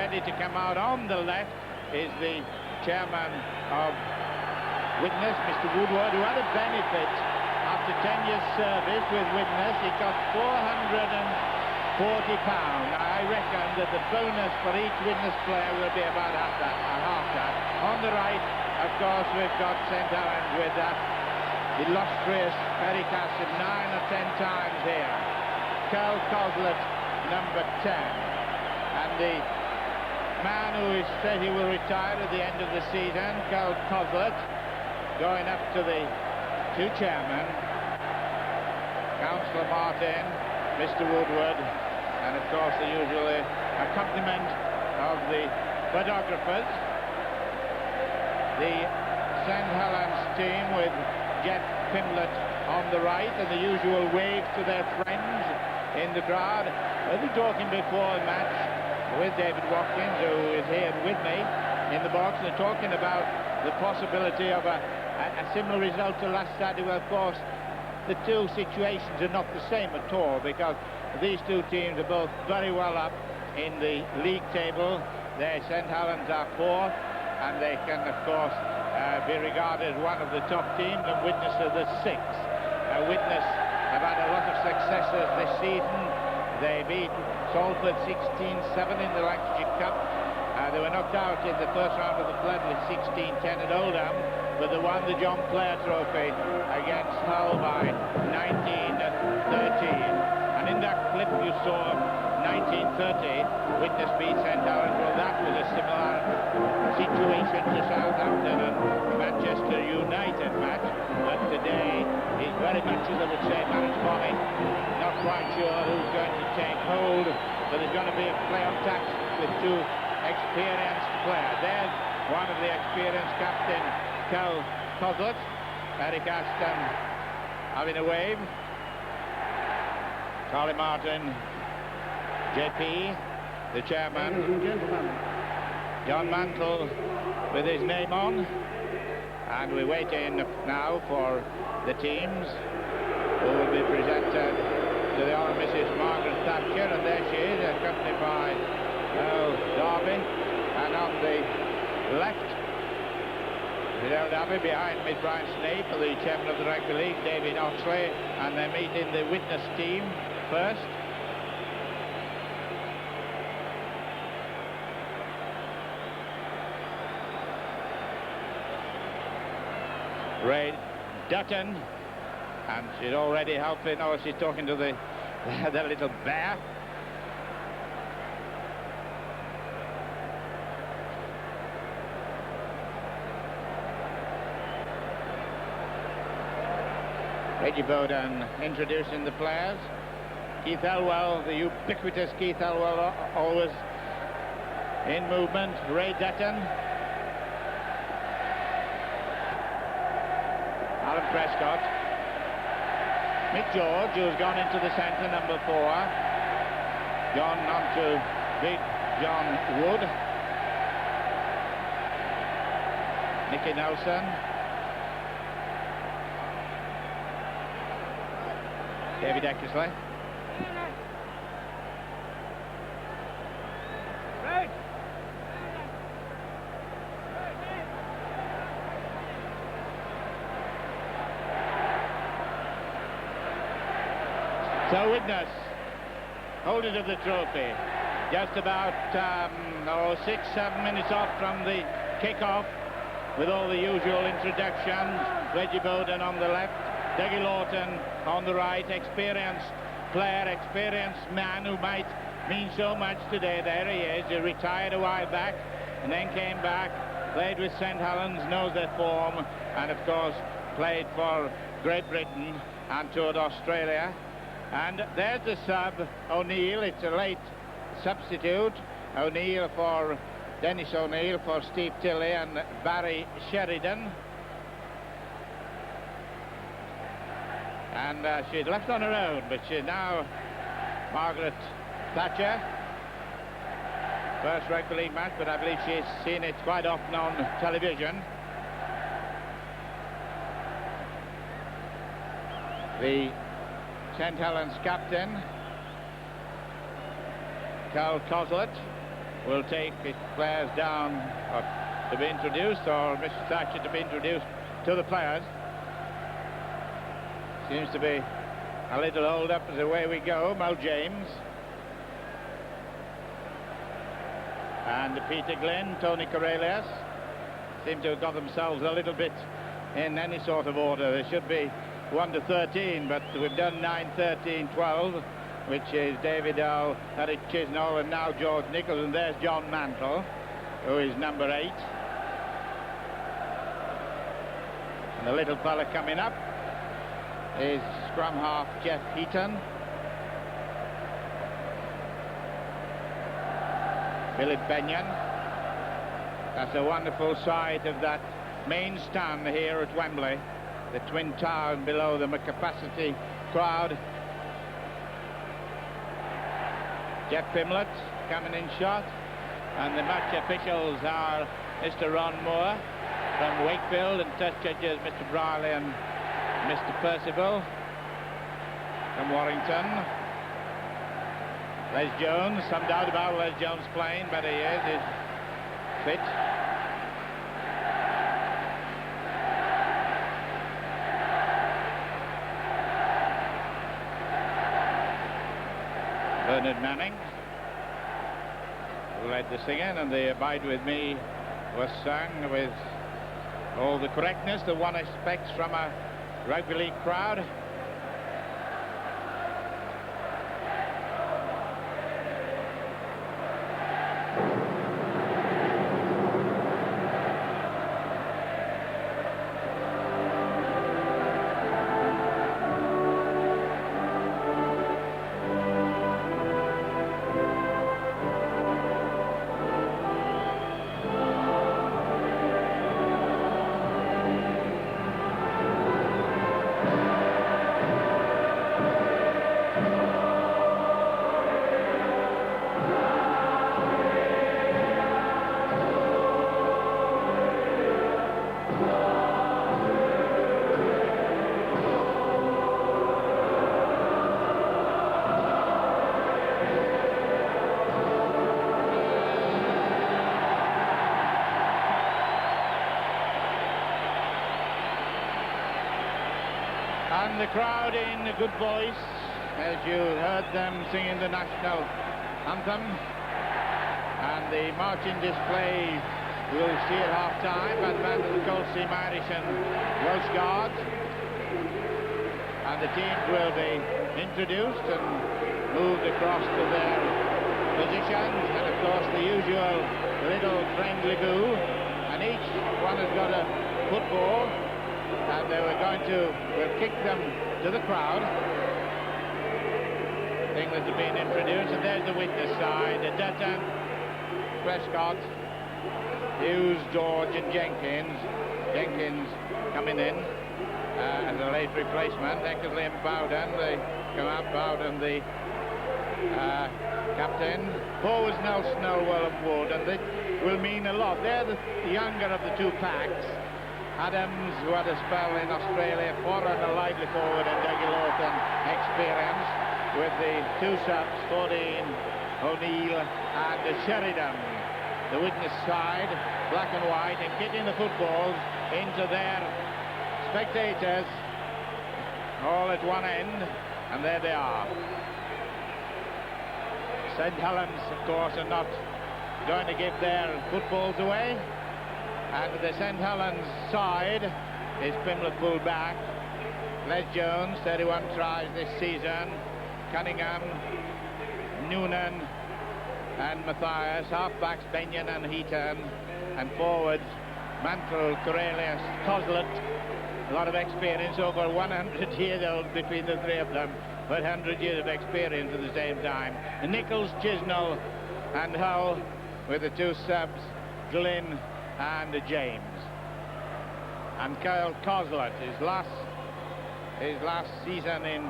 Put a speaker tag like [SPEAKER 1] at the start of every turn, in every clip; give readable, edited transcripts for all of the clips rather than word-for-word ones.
[SPEAKER 1] ready to come out. On the left is the chairman of Widnes, Mr. Woodward, who had a benefit after 10 years service with Widnes. He got £440. I reckon that the bonus for each Widnes player will be about half that. On the right, of course, we've got St. Helens with that illustrious Ferry Castle 9 or 10 times here. Carl Coslet, number 10. And the man who is said he will retire at the end of the season, Carl Coslet, going up to the two chairmen, Councillor Martin, Mr. Woodward, and of course the usual accompaniment of the photographers. The St. Helens team with Jeff Pimlett on the right, and the usual waves to their friends in the crowd. I was talking before the match with David Watkins, who is here with me in the box, and talking about the possibility of a similar result to last Saturday. Well, of course, the two situations are not the same at all, because these two teams are both very well up in the league table. St. Helens are fourth, and they can, of course, be regarded as one of the top teams, and Widnes are the sixth. Widnes have had a lot of successes this season. They beat Salford 16-7 in the Lancashire Cup. They were knocked out in the first round of the flood with 16-10 at Oldham, but they won the John Player Trophy against Hull by 19-13. And in that clip you saw 1930, Widnes beat St. Helens. Well, that was a similar situation to Southampton and Manchester United match, but today is very much, as I would say, managed money. Not quite sure who's going to take hold, but there's going to be a play on tax with two experienced players. There's one of the experienced captain, Cal Coslet, Eric Aston having a wave, Charlie Martin, JP, the chairman, John Mantle with his name on, and we're waiting now for the teams who will be presented to the Honourable Mrs. Margaret Thatcher, and there she is, accompanied by Earl Derby, and on the left, Earl Derby, behind Miss Brian Snape, the chairman of the Rugby League, David Oxley, and they're meeting the Widnes team first. Ray Dutton, and she's already helping. Oh, she's talking to the little bear. Reggie Bowden introducing the players. Keith Elwell, the ubiquitous Keith Elwell, always in movement. Ray Dutton. Alan Prescott. Mick George, who's gone into the centre, number 4. Gone on to Big John Wood. Nicky Nelson. David Eckersley. So Widnes, holders of the trophy, just about 6-7 minutes off from the kick-off, with all the usual introductions. Reggie Bowden on the left, Dougie Lawton on the right, experienced player, experienced man who might mean so much today. There he is. He retired a while back and then came back, played with St. Helens, knows their form, and of course played for Great Britain and toured Australia. And there's the sub, O'Neill. It's a late substitute. O'Neill for Dennis O'Neill for Steve Tilley and Barry Sheridan. And she's left on her own, but she's now Margaret Thatcher. First rugby league match, but I believe she's seen it quite often on television. The St. Helens captain, Carl Coslet, will take its players down to be introduced, or Mr. Thatcher to be introduced to the players. Seems to be a little hold up as away we go. Mel James and Peter Glynn, Tony Corralius seem to have got themselves a little bit in any sort of order. They should be 1 to 13, but we've done 9, 13, 12, which is David Earl, Eric Chisnall, and now George Nichols, and there's John Mantle, who is number 8. And the little fella coming up is scrum half Jeff Heaton. Philip Benyon. That's a wonderful sight of that main stand here at Wembley, the Twin Tower below them, a capacity crowd. Jeff Pimlett coming in shot, and the match officials are Mr. Ron Moore from Wakefield, and test judges Mr. Briley and Mr. Percival from Warrington. Les Jones, some doubt about Les Jones playing, but he is, he's fit. Bernard Manning, who led the singing, and the Abide With Me was sung with all the correctness that one expects from a rugby league crowd. And the crowd in a good voice, as you heard them singing the national anthem. And the marching display we'll see at half-time by the band of the Coldstream Irish and Welsh Guards. And the teams will be introduced and moved across to their positions. And of course the usual little friendly goo. And each one has got a football. And they were going to kick them to the crowd. England have been introduced, and there's the Widnes side. Dutton, Prescott, Hughes, George and Jenkins. Jenkins coming in as a late replacement. Eckersley and Bowden, they come out. Bowden, the captain. Forwards Nelson, Nowell and Wood, and they will mean a lot. They're the younger of the two packs. Adams, who had a spell in Australia, foreign, a lively forward, and Dougie Lawton, experience, with the two subs, 14, O'Neill and Sheridan. The Widnes side, black and white, and kicking the footballs into their spectators, all at one end, and there they are. St. Helens, of course, are not going to give their footballs away. And the St. Helens side is Pimlett pulled back. Les Jones, 31 tries this season. Cunningham, Noonan and Matthias. Halfbacks Benyon and Heaton. And forwards Mantle, Corralius, Coslett. A lot of experience, over 100 years old between the three of them, but 100 years of experience at the same time. And Nichols, Chisnall and Hull with the two subs, Glynn and James. And Kyle Coslett, his last season in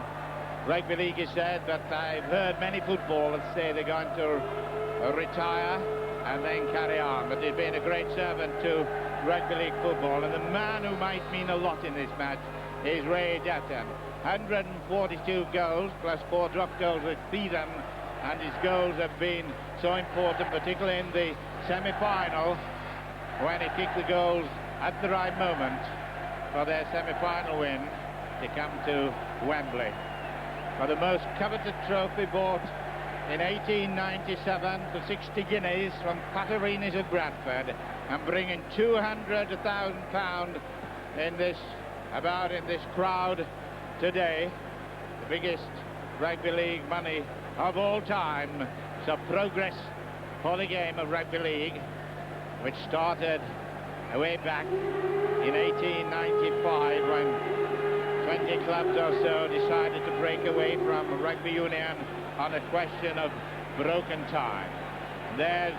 [SPEAKER 1] rugby league, he said, but I've heard many footballers say they're going to retire and then carry on, but he's been a great servant to rugby league football, and the man who might mean a lot in this match is Ray Dutton. 142 goals plus 4 drop goals with Beedham and his goals have been so important, particularly in the semi-final, when he kicked the goals at the right moment for their semi-final win to come to Wembley. For the most coveted trophy bought in 1897 for 60 guineas from Patarinis of Bradford, and bringing £200,000 in this crowd today, the biggest rugby league money of all time. So progress for the game of rugby league, which started way back in 1895 when 20 clubs or so decided to break away from rugby union on a question of broken time. There's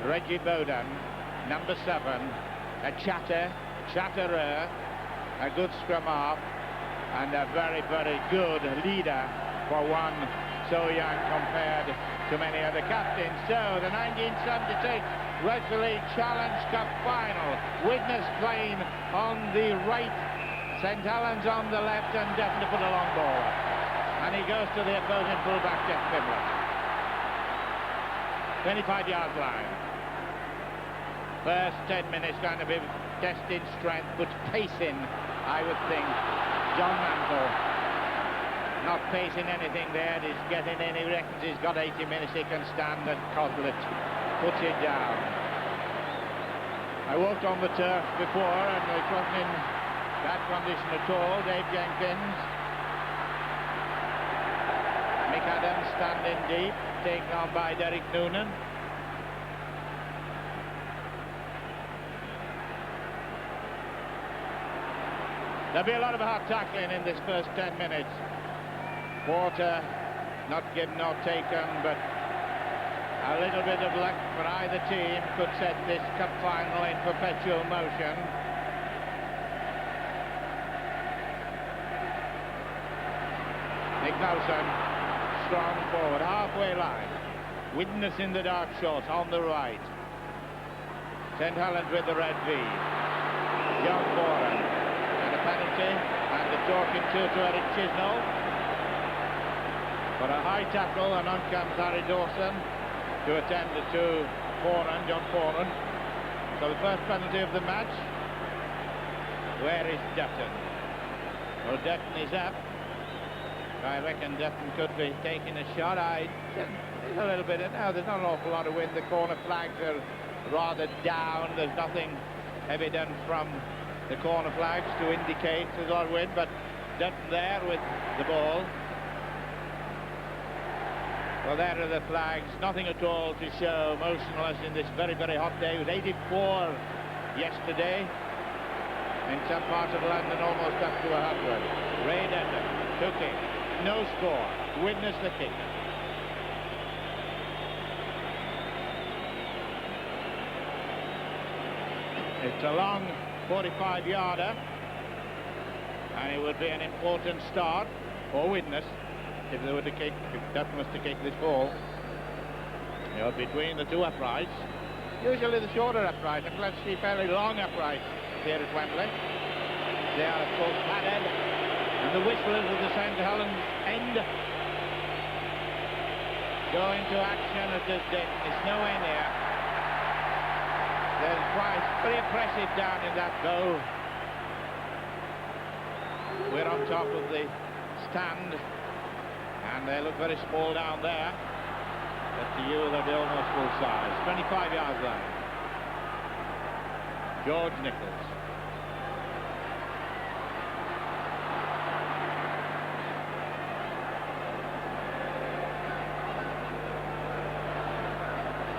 [SPEAKER 1] Reggie Bowden, number 7, a chatterer, a good scrum half, and a very, very good leader for one so young compared to many other captains. So the 1976 Rugby League Challenge Cup final. Widnes playing on the right, St Helens on the left, and Devon to put a long ball up. And he goes to the opposing fullback, Jeff Pimblett. 25-yard line. First 10 minutes going to be testing strength, but pacing, I would think. John Mantle not pacing anything there. He's getting in. He reckons he's got 80 minutes he can stand, and Coslet puts it down. I walked on the turf before, and it wasn't in bad condition at all. Dave Jenkins, Mick Adams standing deep, taken on by Derek Noonan. There'll be a lot of hard tackling in this first 10 minutes. Porter not given or taken, but a little bit of luck for either team could set this cup final in perpetual motion. Nick Nelson, strong forward, halfway line. Widnes in the dark shorts on the right. St Helens with the red V. John Boren. And a penalty, and the talking to Eric Chisnall. For a high tackle, and on comes Harry Dawson to attend to Foran, John Foran. So the first penalty of the match. Where is Dutton? Well, Dutton is up. I reckon Dutton could be taking a shot. There's a little bit of, no, there's not an awful lot of wind. The corner flags are rather down. There's nothing evident from the corner flags to indicate there's a lot of wind, but Dutton there with the ball. Well, there are the flags, nothing at all to show, motionless in this very, very hot day. It was 84 yesterday. In some parts of London, almost up to 100. Ray Dutton took it, no score, Widnes the kick. It's a long 45-yarder, and it would be an important start for Widnes if they were to kick, if Dutton was to kick this ball. You know, between the two uprights, usually the shorter upright, and let's see fairly long uprights here at Wembley. They are of course padded, and the whistlers of the St Helens end go into action as this is nowhere near. There's quite very oppressive down in that goal. We're on top of the stand, and they look very small down there, but to you they'll be almost full size. 25 yards line. George Nichols.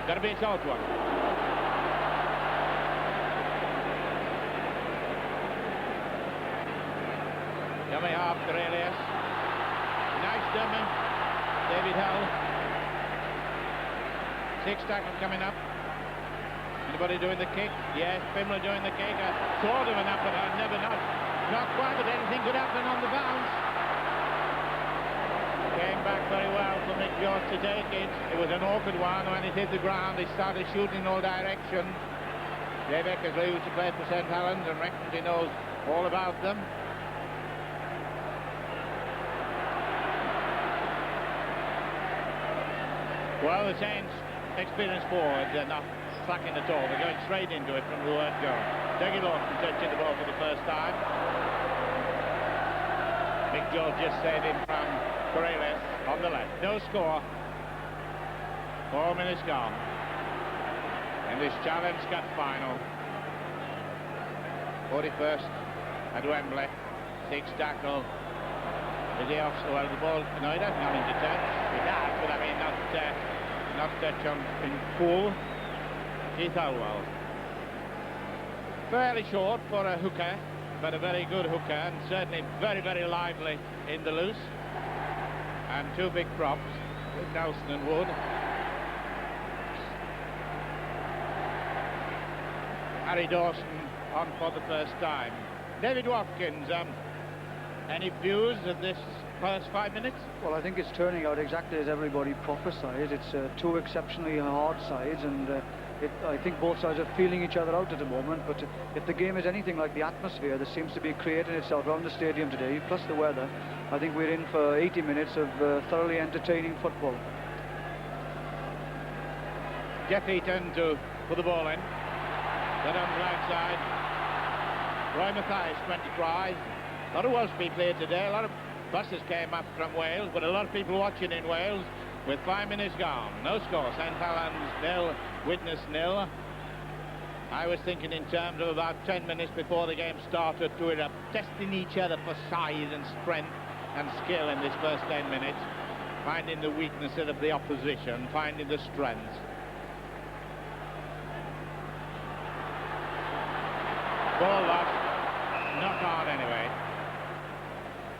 [SPEAKER 1] Got to be a short one. Dummy half, Cornelius. Nice dummy, David Hull. 6 tackle coming up. Anybody doing the kick? Yes, Pimblett doing the kick. Sort of an uppercut, never not quite, but anything could happen on the bounce. Came back very well for Mick George to take it. It was an awkward one. When it hit the ground, he started shooting in all directions. Dave Eckersley used to play for St Helens and reckons he knows all about them. Well, the Saints' experienced forwards are not slacking at all. They're going straight into it from the word go. Dougie Lawson touching the ball for the first time. Mick George just saved him from Corrales on the left. No score. 4 minutes gone in this Challenge Cup final. 41st at Wembley. 6 tackle. Is he off? Well, the ball, no, he doesn't come into touch. It has, but I mean, not touch on in full. Keith Elwell. Fairly short for a hooker, but a very good hooker, and certainly very, very lively in the loose. And 2 big props with Nelson and Wood. Harry Dawson on for the first time. David Watkins, any views of this first 5 minutes?
[SPEAKER 2] Well, I think it's turning out exactly as everybody prophesied. It's 2 exceptionally hard sides, and I think both sides are feeling each other out at the moment. But if the game is anything like the atmosphere that seems to be creating itself around the stadium today, plus the weather, I think we're in for 80 minutes of thoroughly entertaining football.
[SPEAKER 1] Jeff Eaton to put the ball in. Then on the right side, Roy Mathias, 20 tries. A lot of Welsh people here today. A lot of buses came up from Wales, but a lot of people watching in Wales with 5 minutes gone. No score. St Helens 0, Widnes 0. I was thinking in terms of about 10 minutes before the game started to it up, testing each other for size and strength and skill in this first 10 minutes, finding the weaknesses of the opposition, finding the strengths. Ball lost, not on anyway.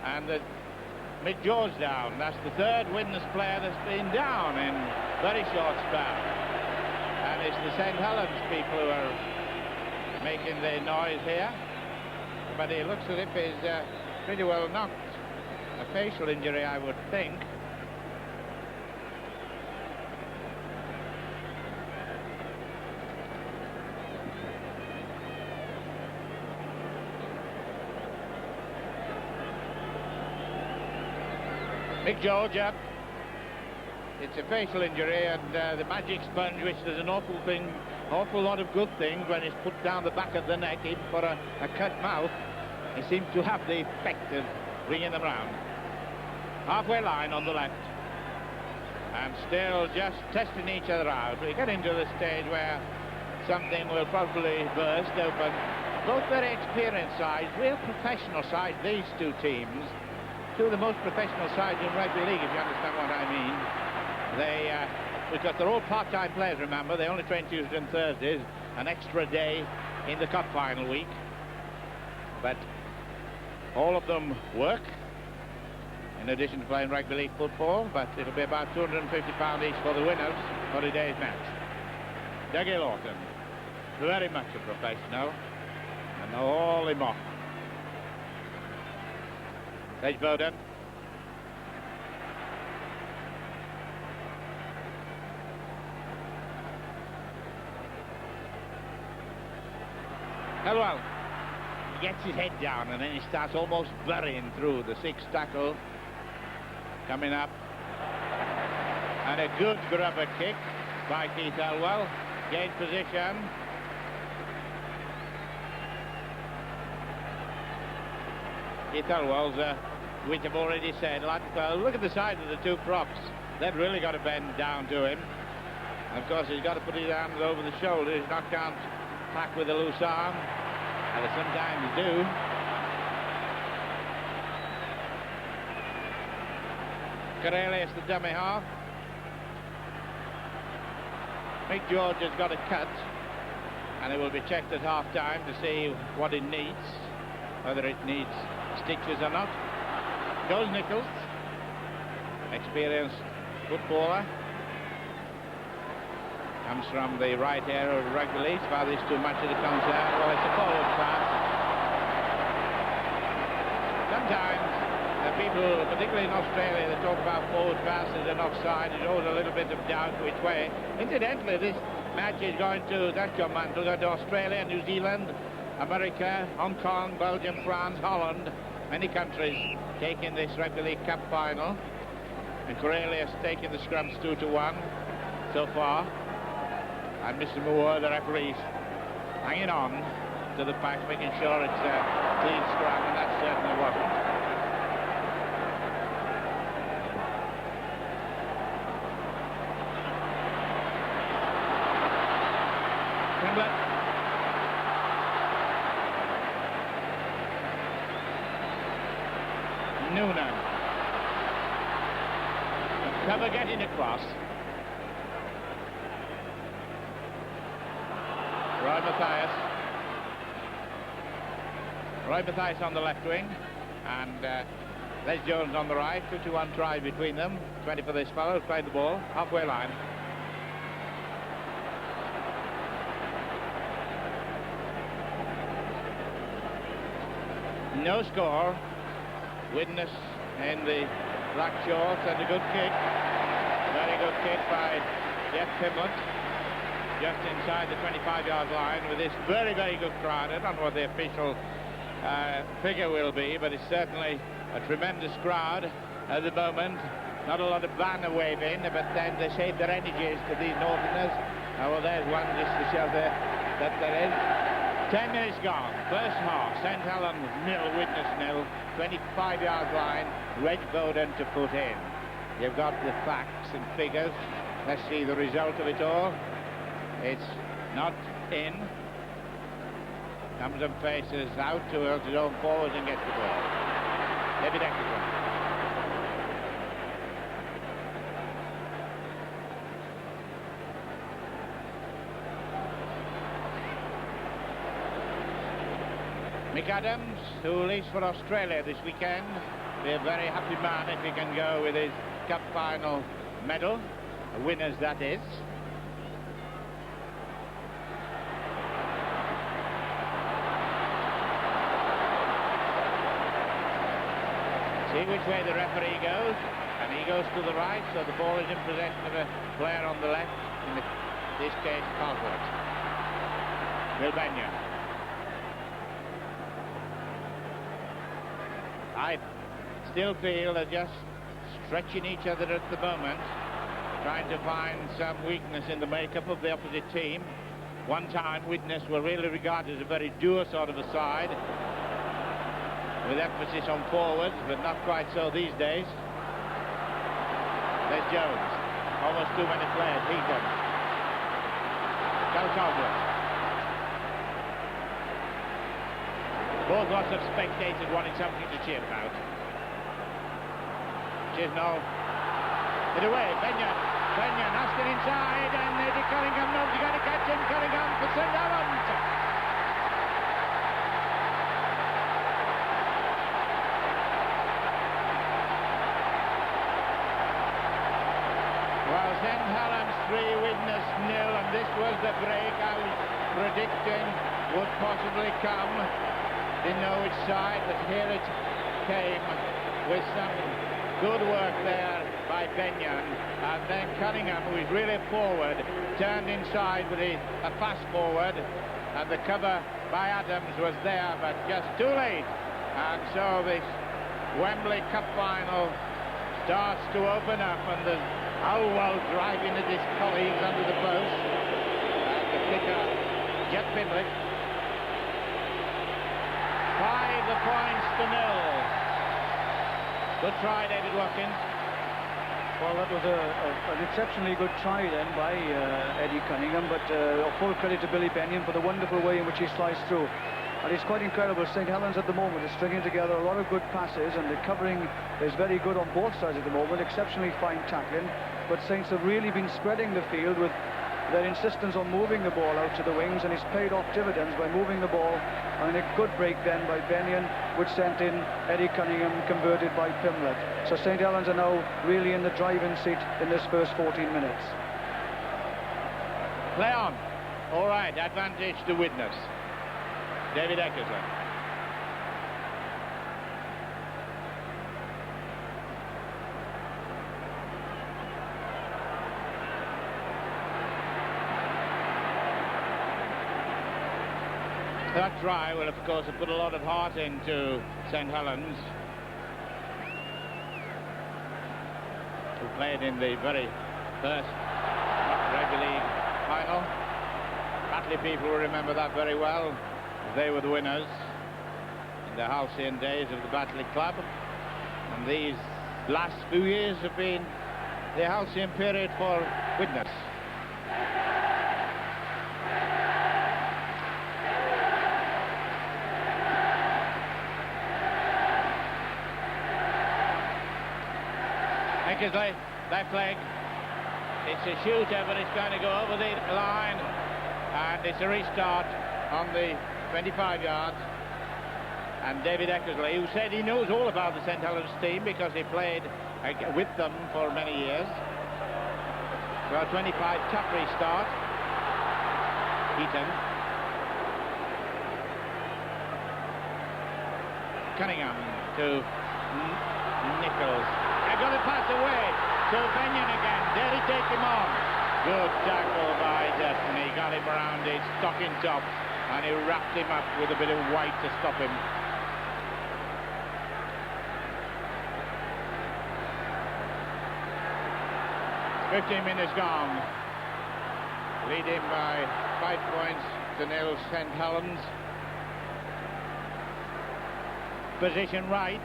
[SPEAKER 1] And Mick George down. That's the 3rd Widnes player that's been down in very short span. And it's the St Helens people who are making the noise here. But it looks as if he's pretty well knocked. A facial injury, I would think. Mick George up. It's a facial injury, and the magic sponge, which there's an awful lot of good things when it's put down the back of the neck, even for a cut mouth, it seems to have the effect of bringing them round. Halfway line on the left, and still just testing each other out. We get into the stage where something will probably burst open. Both very experienced sides, real professional sides, these 2 teams. 2 of the most professional sides in rugby league, if you understand what I mean. They, because they're all part-time players, remember. They only train Tuesdays and Thursdays, an extra day in the cup final week. But all of them work, in addition to playing rugby league football, but it'll be about £250 each for the winners for today's match. Dougie Lawson, very much a professional, and all him off. Sage Bowden. Helwell gets his head down, and then he starts almost burying through the 6th tackle. Coming up. And a good grubber kick by Keith Elwell. Gained position. Keith Elwell's, which I've already said, look at the size of the 2 props. They've really got to bend down to him. And of course, he's got to put his hands over the shoulders. Can't pack with a loose arm, and they sometimes do. Corrales, the dummy half. Mick George has got a cut, and it will be checked at half-time to see what it needs, whether it needs stitches or not. Goes Nichols, experienced footballer, comes from the right area of rugby league. As far as these 2 matches are concerned, well, it's a forward pass. Sometimes people, particularly in Australia, they talk about forward passes and offside. There's always a little bit of doubt which way. Incidentally, this match is going to, that's your mantle, going to Australia, New Zealand, America, Hong Kong, Belgium, France, Holland, many countries taking this Rugby League Cup final. And Corrales taking the scrums 2-1. so far. And Mr. Moore, the referee, hanging on to the pack, making sure it's a clean scrum, and that certainly wasn't. Pimblett. Noonan. Cover getting across. Roy Mathias on the left wing, and Les Jones on the right. 2-1 try between them. 20 for this fellow who played the ball halfway line. No score. Widnes in the black shorts, and a good kick. Very good kick by Jeff Pimblett, just inside the 25-yard line, with this very, very good crowd. I don't know what the official figure will be, but it's certainly a tremendous crowd at the moment. Not a lot of banner waving, but then they save their energies to these Northerners. Well, there's one just to show that there is. 10 minutes gone. First half, St. Helens 0, Widnes 0. 25-yard line, Reg Bowden to put in. You've got the facts and figures. Let's see the result of it all. It's not in. Comes and faces out towards his own forwards and gets the ball. David Eckerson. Mick Adams, who leaves for Australia this weekend, be a very happy man if he can go with his cup final medal, winners that is. See which way the referee goes, and he goes to the right, so the ball is in possession of a player on the left, in this case Cosworth. Will Benyon. I still feel they're just stretching each other at the moment, trying to find some weakness in the makeup of the opposite team. One time, Widnes were really regarded as a very dour sort of a side, with emphasis on forwards, but not quite so these days. There's Jones. Almost too many players. Heaton. Cosworth. Both lots of spectators wanting something to cheer about. Chisnall. Hit away. Benyon asking inside, and Eddie Cunningham. Nobody's going to catch him. Cunningham for St. Helens. Well, St. Helens 3, Widnes 0, and this was the break I was predicting would possibly come. Didn't know which side, but here it came with some good work there by Benyon, and then Cunningham, who is really forward, turned inside with a fast forward, and the cover by Adams was there, but just too late. And so this Wembley Cup final starts to open up, and the Alwell driving at his colleagues under the post, and the kicker, Jeff Pimblett. 5 points to 0. Good try, David Watkins.
[SPEAKER 2] Well, that was an exceptionally good try then by Eddie Cunningham, but full credit to Billy Benyon for the wonderful way in which he sliced through. And it's quite incredible. St. Helens at the moment is stringing together a lot of good passes, and the covering is very good on both sides at the moment, exceptionally fine tackling. But Saints have really been spreading the field with their insistence on moving the ball out to the wings, and it's paid off dividends by moving the ball. And a good break then by Benyon, which sent in Eddie Cunningham, converted by Pimblett. So St. Helens are now really in the driving seat in this first 14 minutes.
[SPEAKER 1] Play on. All right, advantage to Widnes. David Eckerson. That try will, of course, have put a lot of heart into St. Helens, who played in the very first Rugby League final. Batley people will remember that very well. They were the winners in the halcyon days of the Batley Club. And these last few years have been the halcyon period for Widnes. Eckersley, left leg. It's a shooter, but it's going to go over the line. And it's a restart on the 25 yards. And David Eckersley, who said he knows all about the St Helens team because he played with them for many years. Well, 25, tough restart. Eaton. Cunningham to Nichols. I got to pass away to Benyon again. Did he take him on? Good tackle by Dutton. He got him around his stocking top and he wrapped him up with a bit of white to stop him. "15 minutes gone. Leading by 5 points to 0 St Helens. Position right,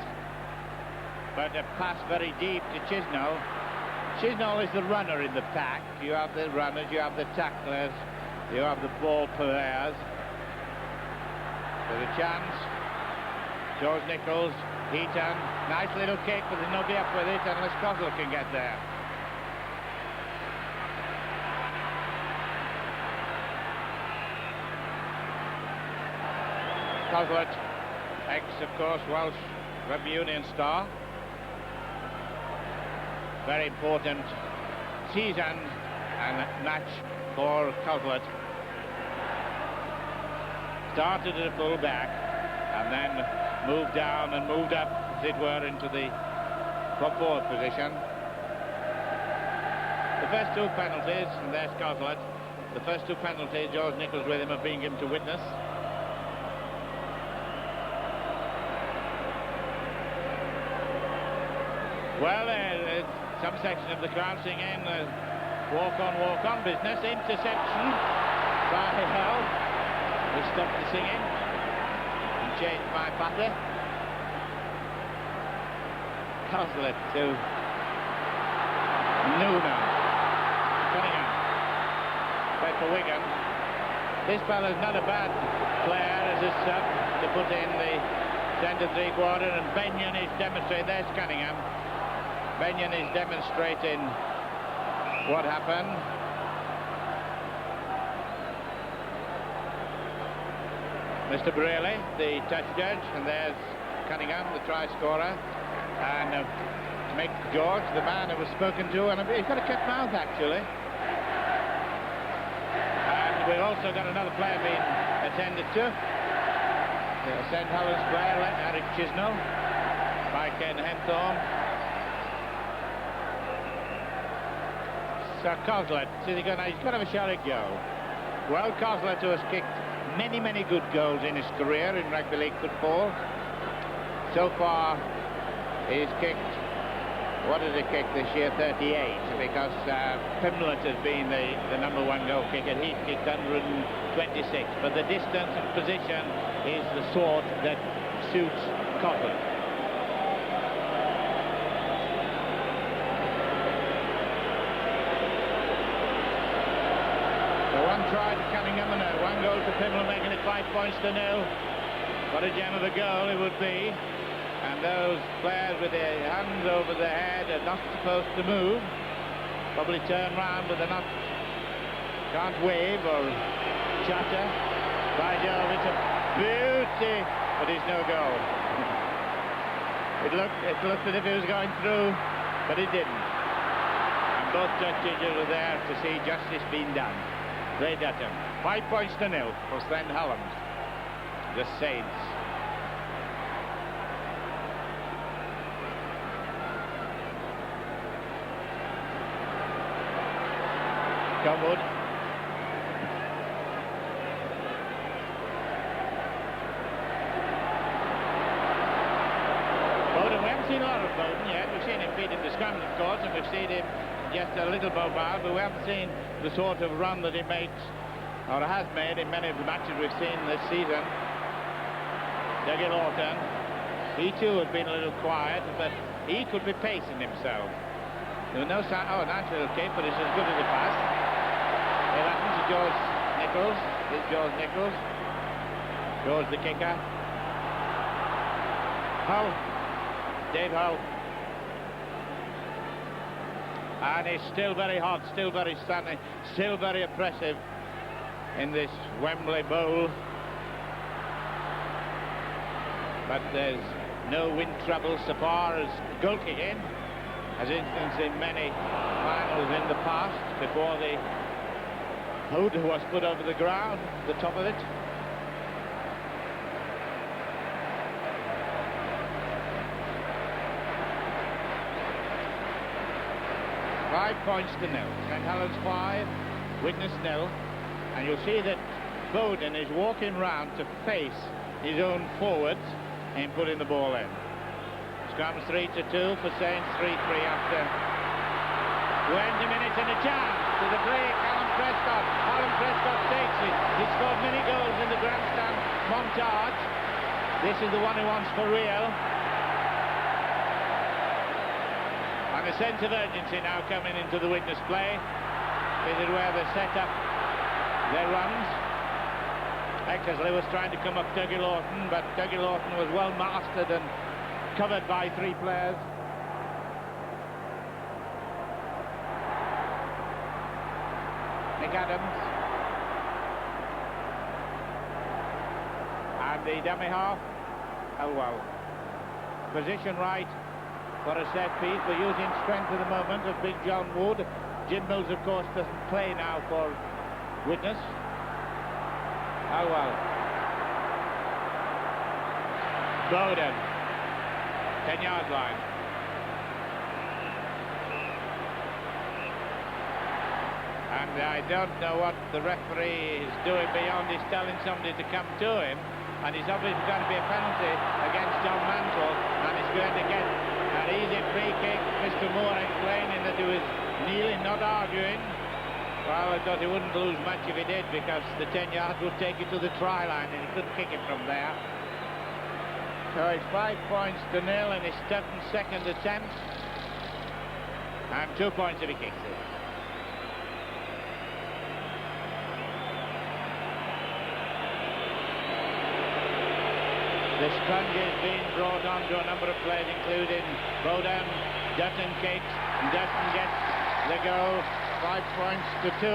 [SPEAKER 1] but a pass very deep to Chisnall. Chisnall is the runner in the pack. You have the runners, you have the tacklers, you have the ball purveyors. There's a chance. George Nichols, Heaton, nice little kick, but there's nobody up with it unless Cosler can get there. Coslet, ex, of course, Welsh Rugby Union star. Very important season and match for Coslet. Started at a full back and then moved down and moved up, as it were, into the prop forward position. The first 2 penalties, and there's Coslet. The first 2 penalties, George Nichols with him, have been given to Widnes. Well, some section of the crowd singing walk-on business. Interception by Hell. We stopped the singing and changed my patter. Coslet to Noonan. Cunningham. Played for Wigan. This fella's not a bad player as a sub to put in the centre 3/4, and Benyon is demonstrating. There's Cunningham. Benyon is demonstrating what happened. Mr. Braley, the touch judge, and there's Cunningham, the try scorer, and Mick George, the man who was spoken to, and he's got a cut mouth actually. And we've also got another player being attended to. The St Helens player, Eric Chisnall, by Ken Henthorne. So Coslet, he's got to have a shot at goal. Well, Coslet, who has kicked many good goals in his career in rugby league football. So far, he's kicked, what has he kicked this year? 38, because Pimlett has been the #1 goal kicker. He's kicked 126, but the distance and position is the sort that suits Coslet. One try to Cunningham and 1 goal to Pimble, making it 5 points to 0. What a gem of a goal it would be. And those players with their hands over their head are not supposed to move. Probably turn round, but they're not. Can't wave or chatter. By Jove, it's a beauty, but it's no goal. It looked as if it was going through, but it didn't. And both judges were there to see justice being done. Ray Dutton. 5 points to 0 for St Helens. The Saints. Gumwood. Bowden, we haven't seen a lot of Bowden yet. We've seen him feed in the scrum, of course, and we've seen him just a little mobile, but we haven't seen the sort of run that he makes, or has made in many of the matches we've seen this season. Dougie Lawton, he too has been a little quiet, but he could be pacing himself. There was no sign. Oh, nice little kick, but it's as good as a pass. It happens to George Nichols. This is George Nichols. George the kicker. Hull. Dave Hull. And he's still very hot, still very sunny, still very oppressive in this Wembley Bowl. But there's no wind trouble so far as goal kicking, as instance in many finals in the past, before the hood was put over the ground, the top of it. Five points to nil. St Helens 5, Widnes nil. And you'll see that Bowden is walking round to face his own forwards and putting the ball in. Scrums 3-2 for Saints, 3-3 after 20 minutes, and a chance to the break. Alan Prescott takes it. He scored many goals in the grandstand montage. This is the one he wants for real. And a sense of urgency now coming into the Widnes play. This is where they set up their runs. Eckersley was trying to come up Dougie Lawton, but Dougie Lawton was well mastered and covered by three players. Nick Adams. And the dummy half. Oh well. Position right for a set piece. We're using strength at the moment of Big John Wood. Jim Mills, of course, doesn't play now for Widnes. Oh well. Bowden. 10-yard line. And I don't know what the referee is doing beyond he's telling somebody to come to him. And it's obviously going to be a penalty against John Mantle. And he's going to get an easy free kick. Mr. Moore explaining that he was kneeling, not arguing. Well, I thought he wouldn't lose much if he did, because the 10 yards would take you to the try line and he couldn't kick it from there. So it's 5 points to nil in his second attempt. And 2 points if he kicks it. The sponge is being brought on to a number of players, including Bowden. Dutton kicks, and Dutton gets the goal. 5 points to 2.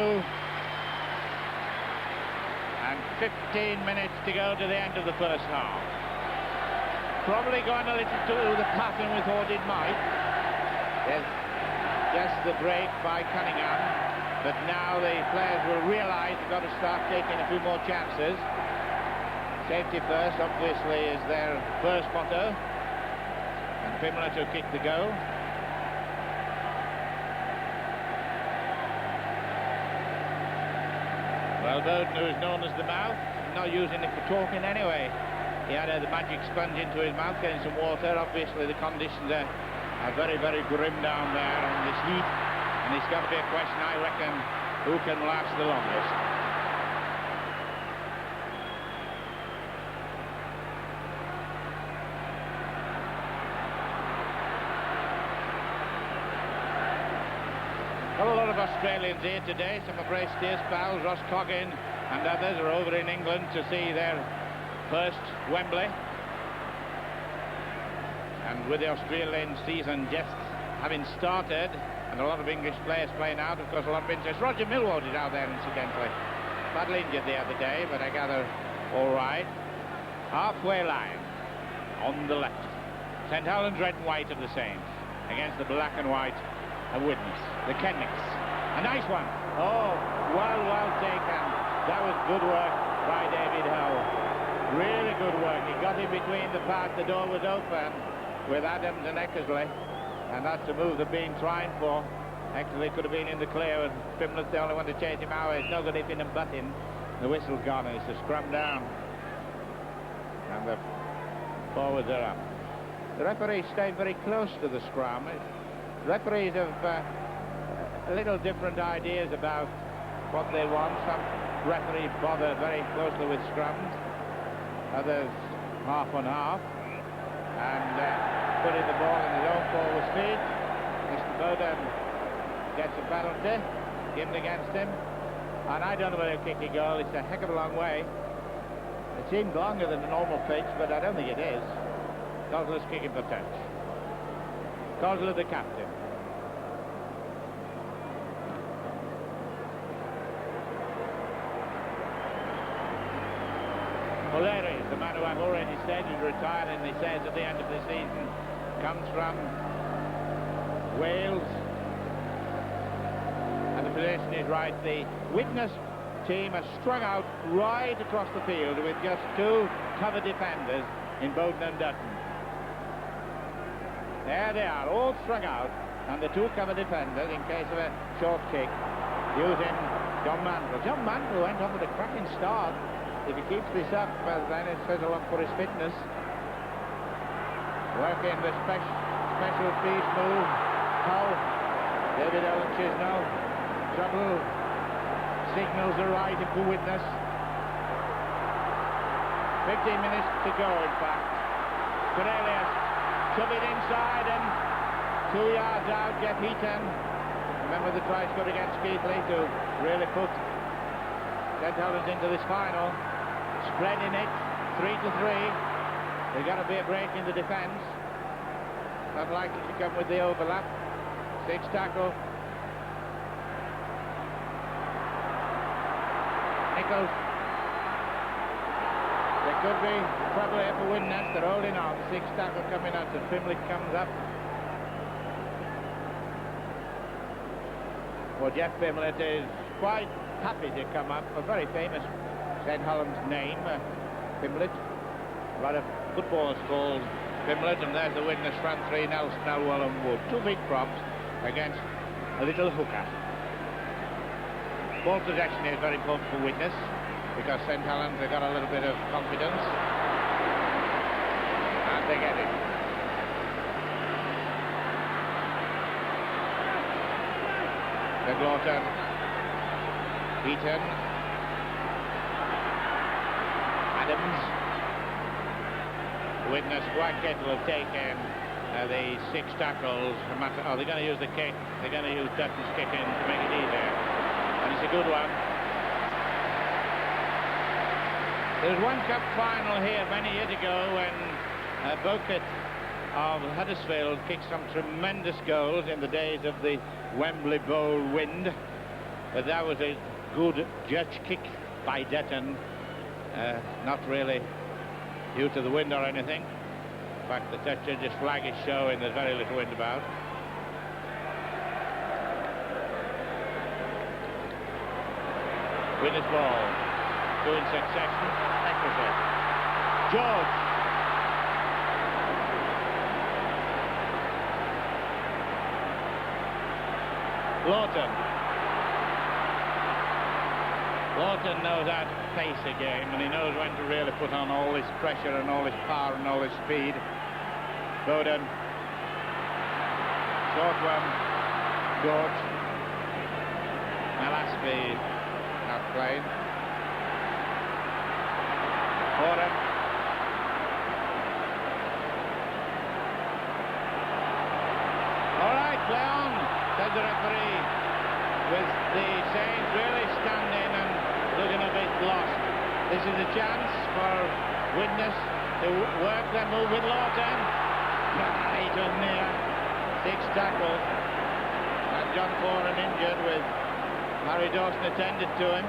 [SPEAKER 1] And 15 minutes to go to the end of the first half. Probably going a little to the pattern we thought it might. There's just the break by Cunningham. But now the players will realise they've got to start taking a few more chances. Safety first, obviously, is their first motto. And Pimlett will kick the goal. Well, Bowden, who is known as the mouth, not using it for talking anyway. He had the magic sponge into his mouth, getting some water. Obviously, the conditions are very, very grim down there in this heat. And it's got to be a question, I reckon, who can last the longest. Well, a lot of Australians here today. Some of Ray Steers' pals, Ross Coggin and others, are over in England to see their first Wembley. And with the Australian season just having started, and a lot of English players playing out, of course, a lot of interest. Roger Millward is out there, incidentally. Badly injured the other day, but I gather all right. Halfway line on the left. St Helens red and white of the Saints against the black and white of Widnes. The Kennicks. A nice one. Oh, well taken. That was good work by David Hull. Really good work. He got in between the path. The door was open with Adams and Eckersley. And that's the move they've been trying for. Eckersley could have been in the clear, and Pimlett's the only one to chase him out. It's no good if and butting. The whistle's gone, and it's a scrum down. And the forwards are up. The referee stayed very close to the scrum. Referees have little different ideas about what they want. Some referees bother very closely with scrums, others half on half, and putting the ball in his own forward speed. Mr. Bowden gets a penalty given against him, and I don't know whether he'll kick a goal. It's a heck of a long way. It seems longer than a normal pitch, but I don't think it is. Cosler's kicking for touch. Cosler, the captain. O'Leary, the man who I've already said is retiring, he says at the end of the season, comes from Wales, and the position is right. The Widnes team has strung out right across the field with just two cover defenders in Bowden and Dutton. There they are, all strung out, and the two cover defenders, in case of a short kick, using John Mantle. John Mantle went on with a cracking start. If he keeps this up, then it says a lot for his fitness. Working the special piece move. Hull, David Owen Chisnell, trouble, signals the right into Widnes. 15 minutes to go, in fact. Cornelius, shove it inside, and 2 yards out, Jeff Heaton. Remember the try scored against Keithley to really put St. Helens into this final. Spreading it, 3-3. There's got to be a break in the defence. Not likely to come with the overlap. 6 tackle. Nichols. There could be trouble here for Widnes. They're holding on. 6 tackle coming out as Pimlick comes up. Well, Jeff Pimlick is quite happy to come up. A very famous St. Helens name, Pimlick. A lot of footballers called Pimlick, and there's the Widnes front three, Nelson, Elwell and Wood. 2 big props against a little hooker. Ball possession is very important for Widnes, because St. Helens have got a little bit of confidence, and they get it. McLaughlin, Heaton, Adams. Widnes quite capable of taking the 6 tackles. Oh, they're going to use the kick. They're going to use Dutton's kicking to make it easier, and it's a good one. There was one cup final here many years ago when Bocat of Huddersfield kicked some tremendous goals in the days of the Wembley Bowl wind, but that was a good judge kick by Dutton, not really due to the wind or anything. In fact, the touch-judge's flag is showing there's very little wind about. Widnes ball, 2 in succession. Eckersley. George. Lawton knows how to pace a game, and he knows when to really put on all his pressure and all his power and all his speed. Bowden. Short one. George. Malaspy not playing. Horan. All right, play on, said the referee, with the Saints really standing and looking a bit lost. This is a chance for Widnes to work their move with Lawton. He was near. 6 tackles. And John Foran injured, with Harry Dawson attended to him.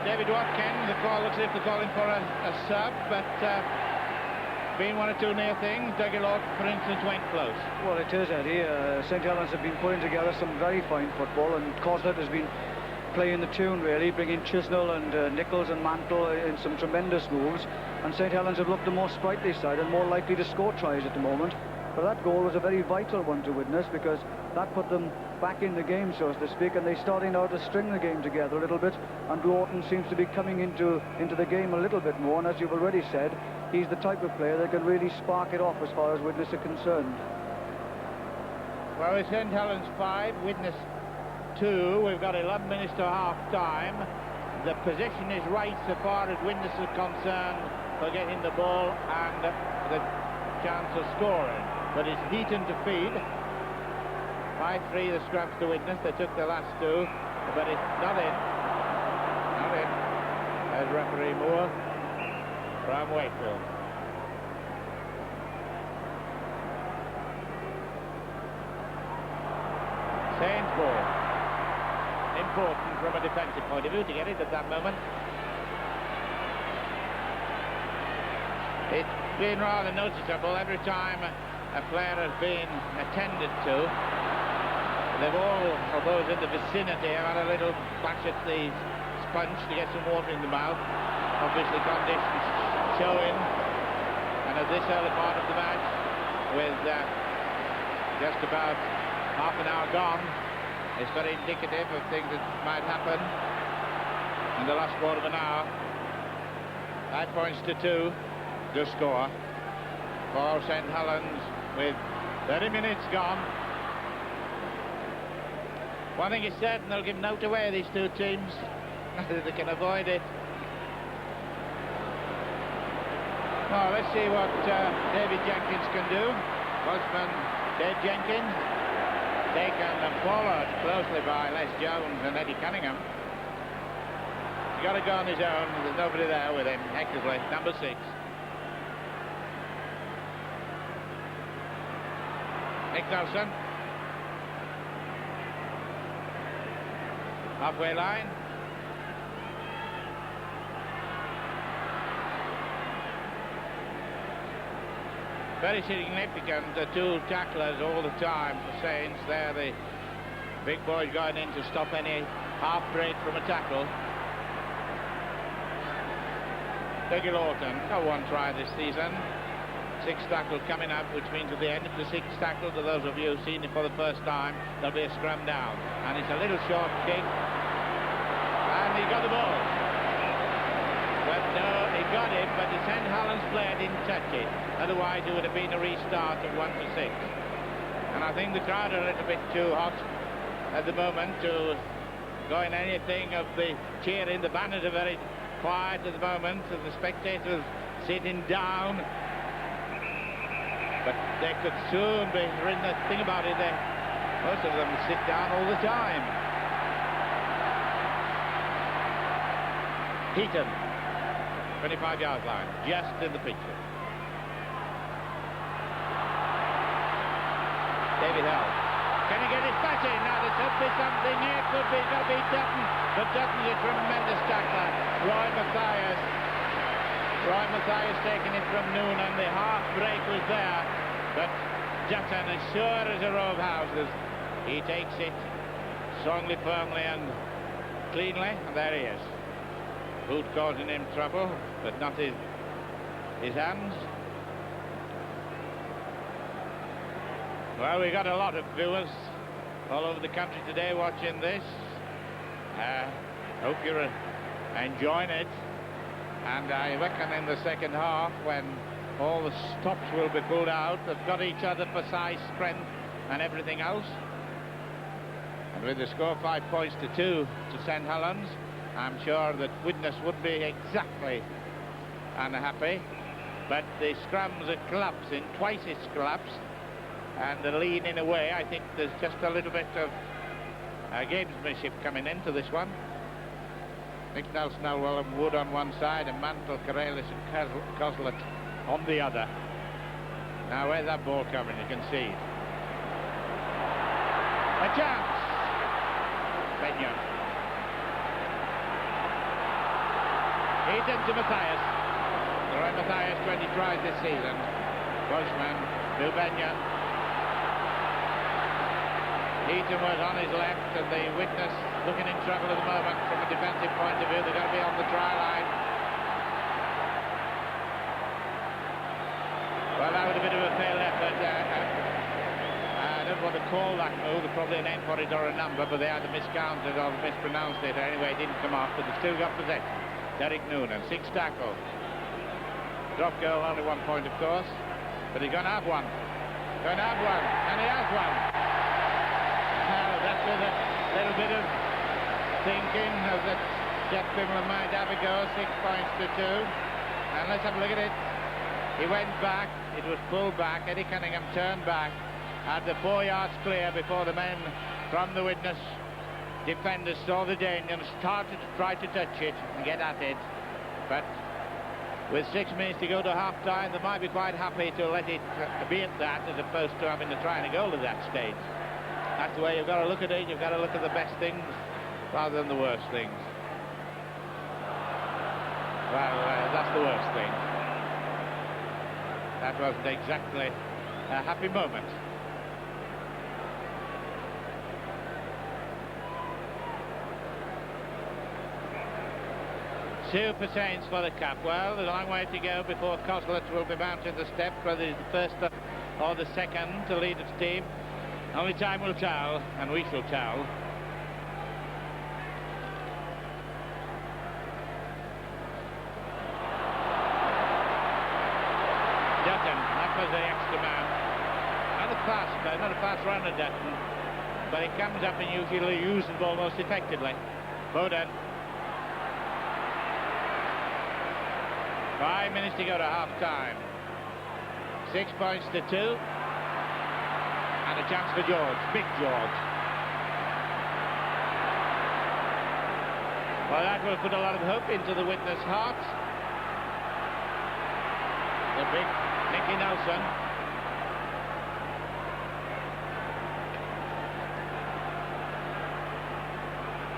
[SPEAKER 1] David Watkin, the call looks as if they're calling for a sub, but being 1 or 2 near things, Dougie Lawton, for instance, went close. Well,
[SPEAKER 2] it is, Eddie. St. Helens have been putting together some very fine football, and Coslet has been playing the tune, really, bringing Chisnell and Nichols and Mantle in some tremendous moves, and St. Helens have looked the more sprightly side and more likely to score tries at the moment. But that goal was a very vital one to Widnes, because that put them back in the game, so to speak, and they're starting now to string the game together a little bit, and Lawton seems to be coming into the game a little bit more, and as you've already said, he's the type of player that can really spark it off as far as Widnes are concerned.
[SPEAKER 1] Well, it's St. Helens 5, Widnes 2. We've got 11 minutes to half-time. The position is right so far as Widnes is concerned for getting the ball and the chance of scoring. But it's Heaton to feed. 5-3 the scrums to Widnes. They took the last two, but it's not in. Not in. There's referee Moore from Wakefield. Saints ball. Important from a defensive point of view to get it at that moment. It's been rather noticeable every time a player has been attended to. They've all, of those in the vicinity, have had a little bash at the sponge to get some water in the mouth. Obviously conditions showing, and at this early part of the match, with just about half an hour gone, it's very indicative of things that might happen in the last quarter of an hour. 5 points to 2 to score for St. Helens with 30 minutes gone. One thing is certain, they'll give note away, these two teams. They can avoid it. Well, let's see what David Jenkins can do. Postman Dave Jenkins, taken and followed closely by Les Jones and Eddie Cunningham. He's got to go on his own. There's nobody there with him. Eckersley, number 6. Nick Nelson. Halfway line. Very significant, the two tacklers all the time for Saints. They're the big boys going in to stop any half break from a tackle. Dougie Lawton, no one try this season. 6th tackle coming up, which means at the end of the 6th tackle, to those of you who've seen it for the first time, there'll be a scrum down. And it's a little short kick. And he got the ball. But no, he got it, but the St. Helens player didn't touch it. Otherwise, it would have been a restart of 1 to 6. And I think the crowd are a little bit too hot at the moment to go in anything of the cheering. The banners are very quiet at the moment, and the spectators sitting down. But they could soon be in the thing about it. Most of them sit down all the time. Heaton, 25-yard line, just in the picture. David Hell. Can he get his back in? Now there could be something here. Could be, got to be Dutton. But Dutton's a tremendous tackler. Roy Mathias taking it from Noonan. The half break was there. But Dutton, as sure as a row of houses, he takes it strongly, firmly and cleanly. And there he is. Boot causing him trouble, but not his hands. Well, we got a lot of viewers all over the country today watching this. Hope you're enjoying it. And I reckon in the second half, when all the stops will be pulled out, they've got each other for size, strength and everything else. And with the score 5 points to 2 to St. Helens, I'm sure that Widnes would be exactly unhappy. But the scrums are collapsing, twice it's collapsed. And the leaning away, I think there's just a little bit of gamesmanship coming into this one. Nick Nelson, Elwell and Wood on one side, and Mantle, Karelis and Coslet on the other. Now where's that ball coming? You can see it. A chance! Benyon. Heaton to Mathias. Roy Mathias, 20 tries this season. Bushman to Benyon. Heaton was on his left, and the Widnes looking in trouble at the moment from a defensive point of view. They're going to be on the try line. Well, that was a bit of a failed effort. I don't want to call that move. There's probably a name for it or a number, but they either miscounted or mispronounced it. Anyway, it didn't come off, but they still got possession. Derek Noonan, 6 tackle. Drop goal, only 1 point, of course, but he's going to have one. Going to have one, and he has one. That's with a little bit of thinking of that Jeff Pimblett might have a go. 6 points to 2. And let's have a look at it. He went back. It was pulled back. Eddie Cunningham turned back. Had the 4 yards clear before the men from the Widnes defenders saw the danger and started to try to touch it and get at it. But with 6 minutes to go to half-time, they might be quite happy to let it be at that, as opposed to having to try and a goal at that stage. That's the way you've got to look at it. You've got to look at the best things rather than the worst things. Well, that's the worst thing. That wasn't exactly a happy moment. Two for Saints for the cup. Well, there's a long way to go before Coslet will be mounting the step, whether he's the first or the second to lead his team. Only time will tell, and we shall tell. Dutton, that was the extra man. Not a fast runner, Dutton, but he comes up and usually uses the ball most effectively. Bowden. 5 minutes to go to half-time. 6 points to 2. And a chance for George. Big George. Well, that will put a lot of hope into the Widnes hearts. The big Nicky Nelson.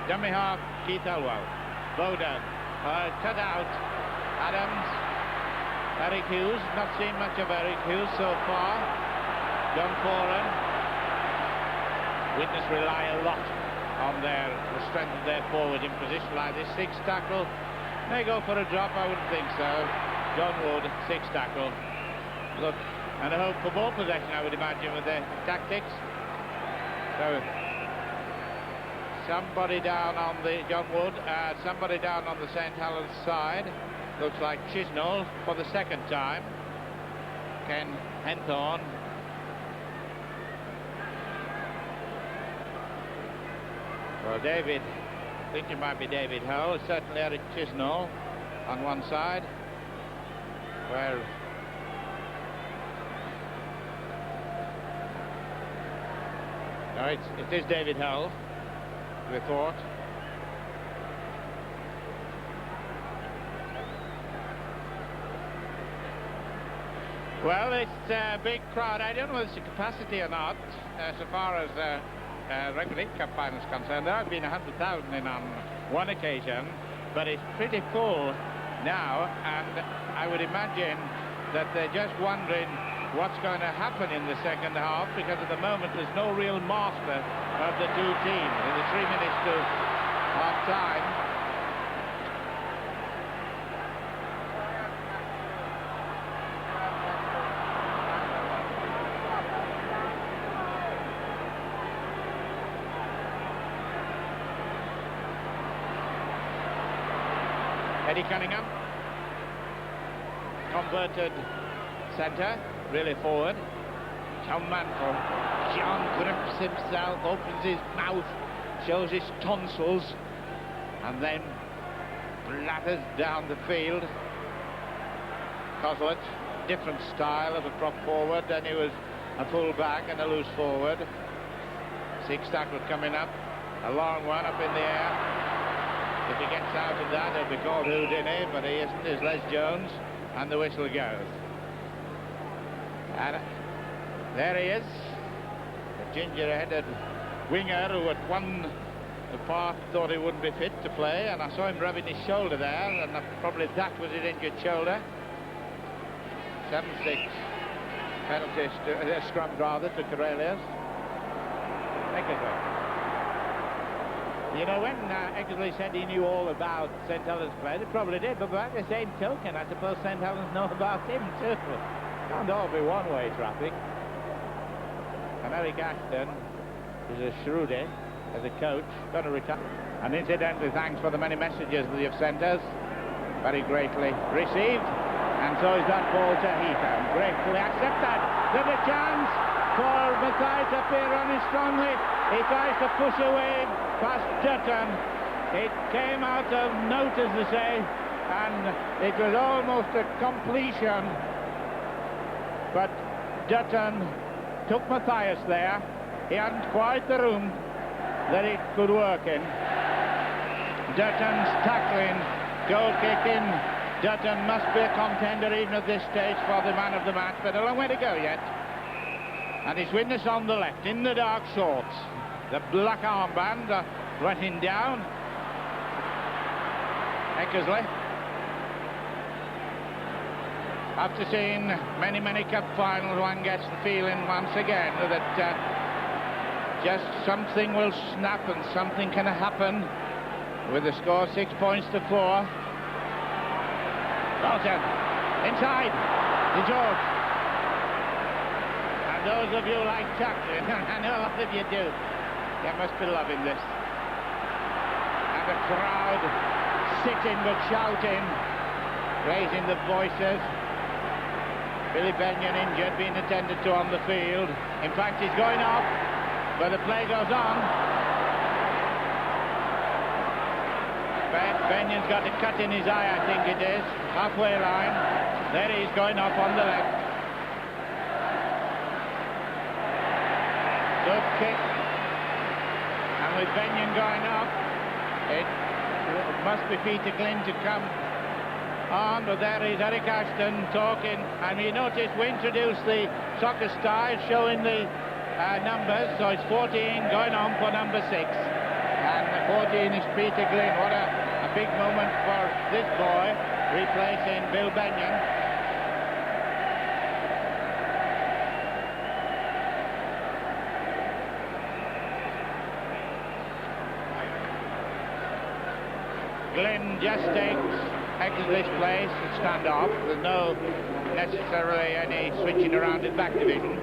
[SPEAKER 1] Dummy half, Keith Elwell. Bowden. Cut out. Adams, Eric Hughes, not seen much of Eric Hughes so far. John Foran. Widnes rely a lot on the strength of their forward in position like this. 6 tackle, may go for a drop, I wouldn't think so. John Wood, 6 tackle. Look, and a hope for more possession, I would imagine, with their tactics. So, somebody down on the John Wood, somebody down on the St. Helens side. Looks like Chisnall for the second time. Ken Henthorne. Well, David, I think it might be David Hull, certainly Eric Chisnall on one side. Where no, it is David Hull, we thought. Well, it's a big crowd. I don't know if it's a capacity or not, so far as Rugby League Cup final is concerned. There have been 100,000 in on one occasion, but it's pretty full now, and I would imagine that they're just wondering what's going to happen in the second half, because at the moment there's no real master of the two teams. In the 3 minutes to half-time, Eddie Cunningham, converted centre, really forward. John Mantle. John grips himself, opens his mouth, shows his tonsils, and then blathers down the field. Coslet, different style of a prop forward, then he was a full back and a loose forward. 6 tackle coming up, a long one up in the air. If he gets out of that, he'll be called Houdini, but he isn't. It's Les Jones, and the whistle goes. And there he is, the ginger-headed winger who at one part thought he wouldn't be fit to play, and I saw him rubbing his shoulder there, and probably that was his injured shoulder. 7-6 penalty, scrum rather, to Corellius. Eckersley. You know, when Eckersley said he knew all about St. Helens play, they probably did, but by the same token, I suppose St. Helens know about him too. Can't all be one-way traffic. And Eric Ashton is a shrewdy as a coach, going to retire. And incidentally, thanks for the many messages that you've sent us. Very gratefully received. And so is that ball to Heatham. Gratefully accepted. There's a chance. for Matthias up here running strongly. He tries to push away past Dutton. It came out of note, as they say, and it was almost a completion. But Dutton took Matthias there. He hadn't quite the room that it could work in. Dutton's tackling, goal kick in. Dutton must be a contender even at this stage for the man of the match, but a long way to go yet. And it's Widnes on the left, in the dark shorts. The black armband running down. Eckersley. After seeing many, many cup finals, one gets the feeling once again that just something will snap and something can happen with the score 6 points to 4. Dalton, inside, to George. And those of you like tackling, I know a lot of you do, you must be loving this. And the crowd sitting but shouting, raising the voices. Billy Benyon injured, being attended to on the field. In fact, he's going off, but the play goes on. Benyon's got a cut in his eye, I think it is. Halfway line. There he is, going off on the left. Good kick. And with Benyon going off, it must be Peter Glynn to come on, but there is Eric Ashton talking. And you notice we introduced the soccer style showing the numbers, so it's 14 going on for number 6. And 14 is Peter Glynn. What a big moment for this boy, replacing Bill Benyon. Glynn just takes Eckersley's place at stand-off. There's no necessarily any switching around in back division.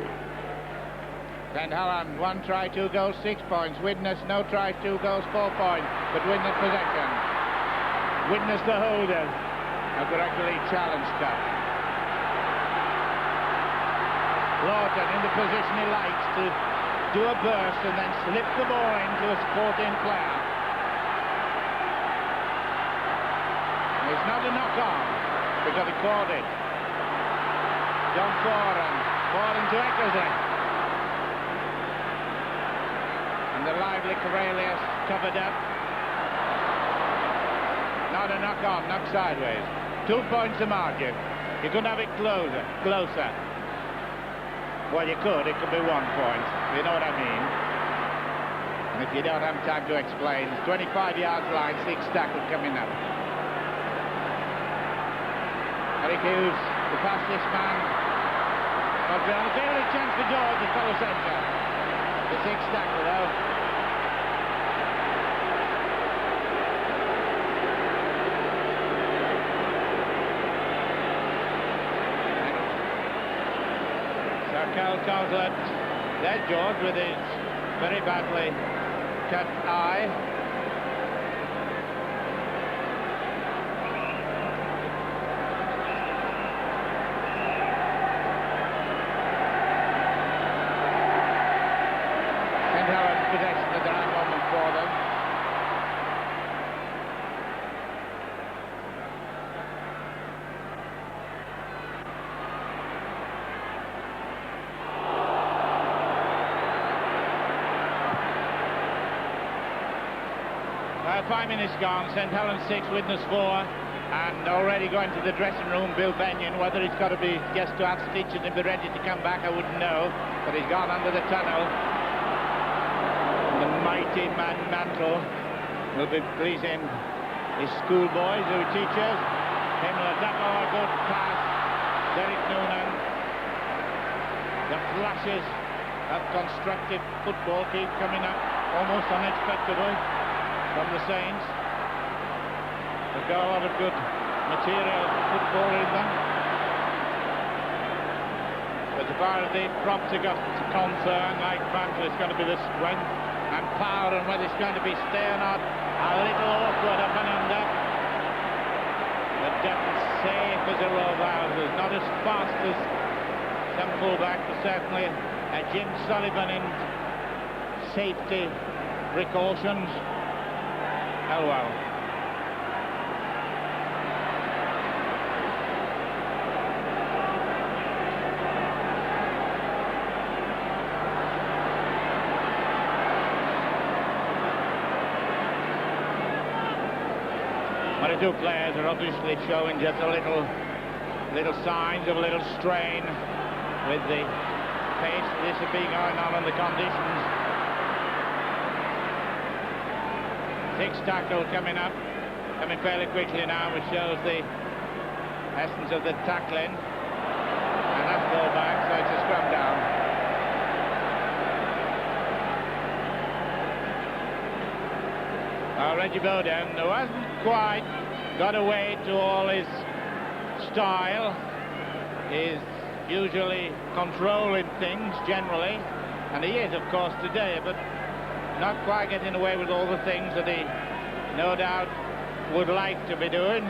[SPEAKER 1] St. Helens, 1 try, 2 goals, 6 points. Widnes, no tries, 2 goals, 4 points. But Widnes possession. Widnes the holder of the Rugby League Challenge Cup. Lawton in the position he likes to do a burst and then slip the ball into a supporting player. It's not a knock-on because he caught it. John Foran to Eckersley. And the lively Corellius covered up. Not a knock-on, knock sideways. 2 points to margin. You couldn't have it closer. Well, you could. It could be 1 point. You know what I mean? And if you don't have time to explain, it's 25 yards line, 6 tackle coming up. Eric Hughes, the fastest man. A very chance for George to follow centre. The 6th tackle, though. Cal Coslet, there's George with his very badly cut eye. St. Helens possession at the right moment for them. Well, 5 minutes gone, St. Helens 6, Widnes 4, and already going to the dressing room, Bill Benyon. Whether it's got to be just to have stitches and be ready to come back, I wouldn't know, but he's gone under the tunnel. And the mighty man Mantle will be pleasing his schoolboys who he teaches. Himmler, a good pass. Derek Noonan. The flashes of constructive football keep coming up almost unexpectedly from the Saints. They've got a lot of good material football in them. But as far as the props are concerned, like Mantle, it's going to be the strength and power, and whether it's going to be stay or not, a little awkward up and under. But Dutton safe as a row of houses, not as fast as some fullbacks, but certainly Jim Sullivan in safety precautions. Oh well. One or two players are obviously showing just a little signs of a little strain with the pace this has been going on and the conditions. Sixth tackle coming fairly quickly now, which shows the essence of the tackling. And that's ball back, so it's a scrum down. Reggie Bowden, who hasn't quite got away to all his style, is usually controlling things generally, and he is of course today, but not quite getting away with all the things that he no doubt would like to be doing.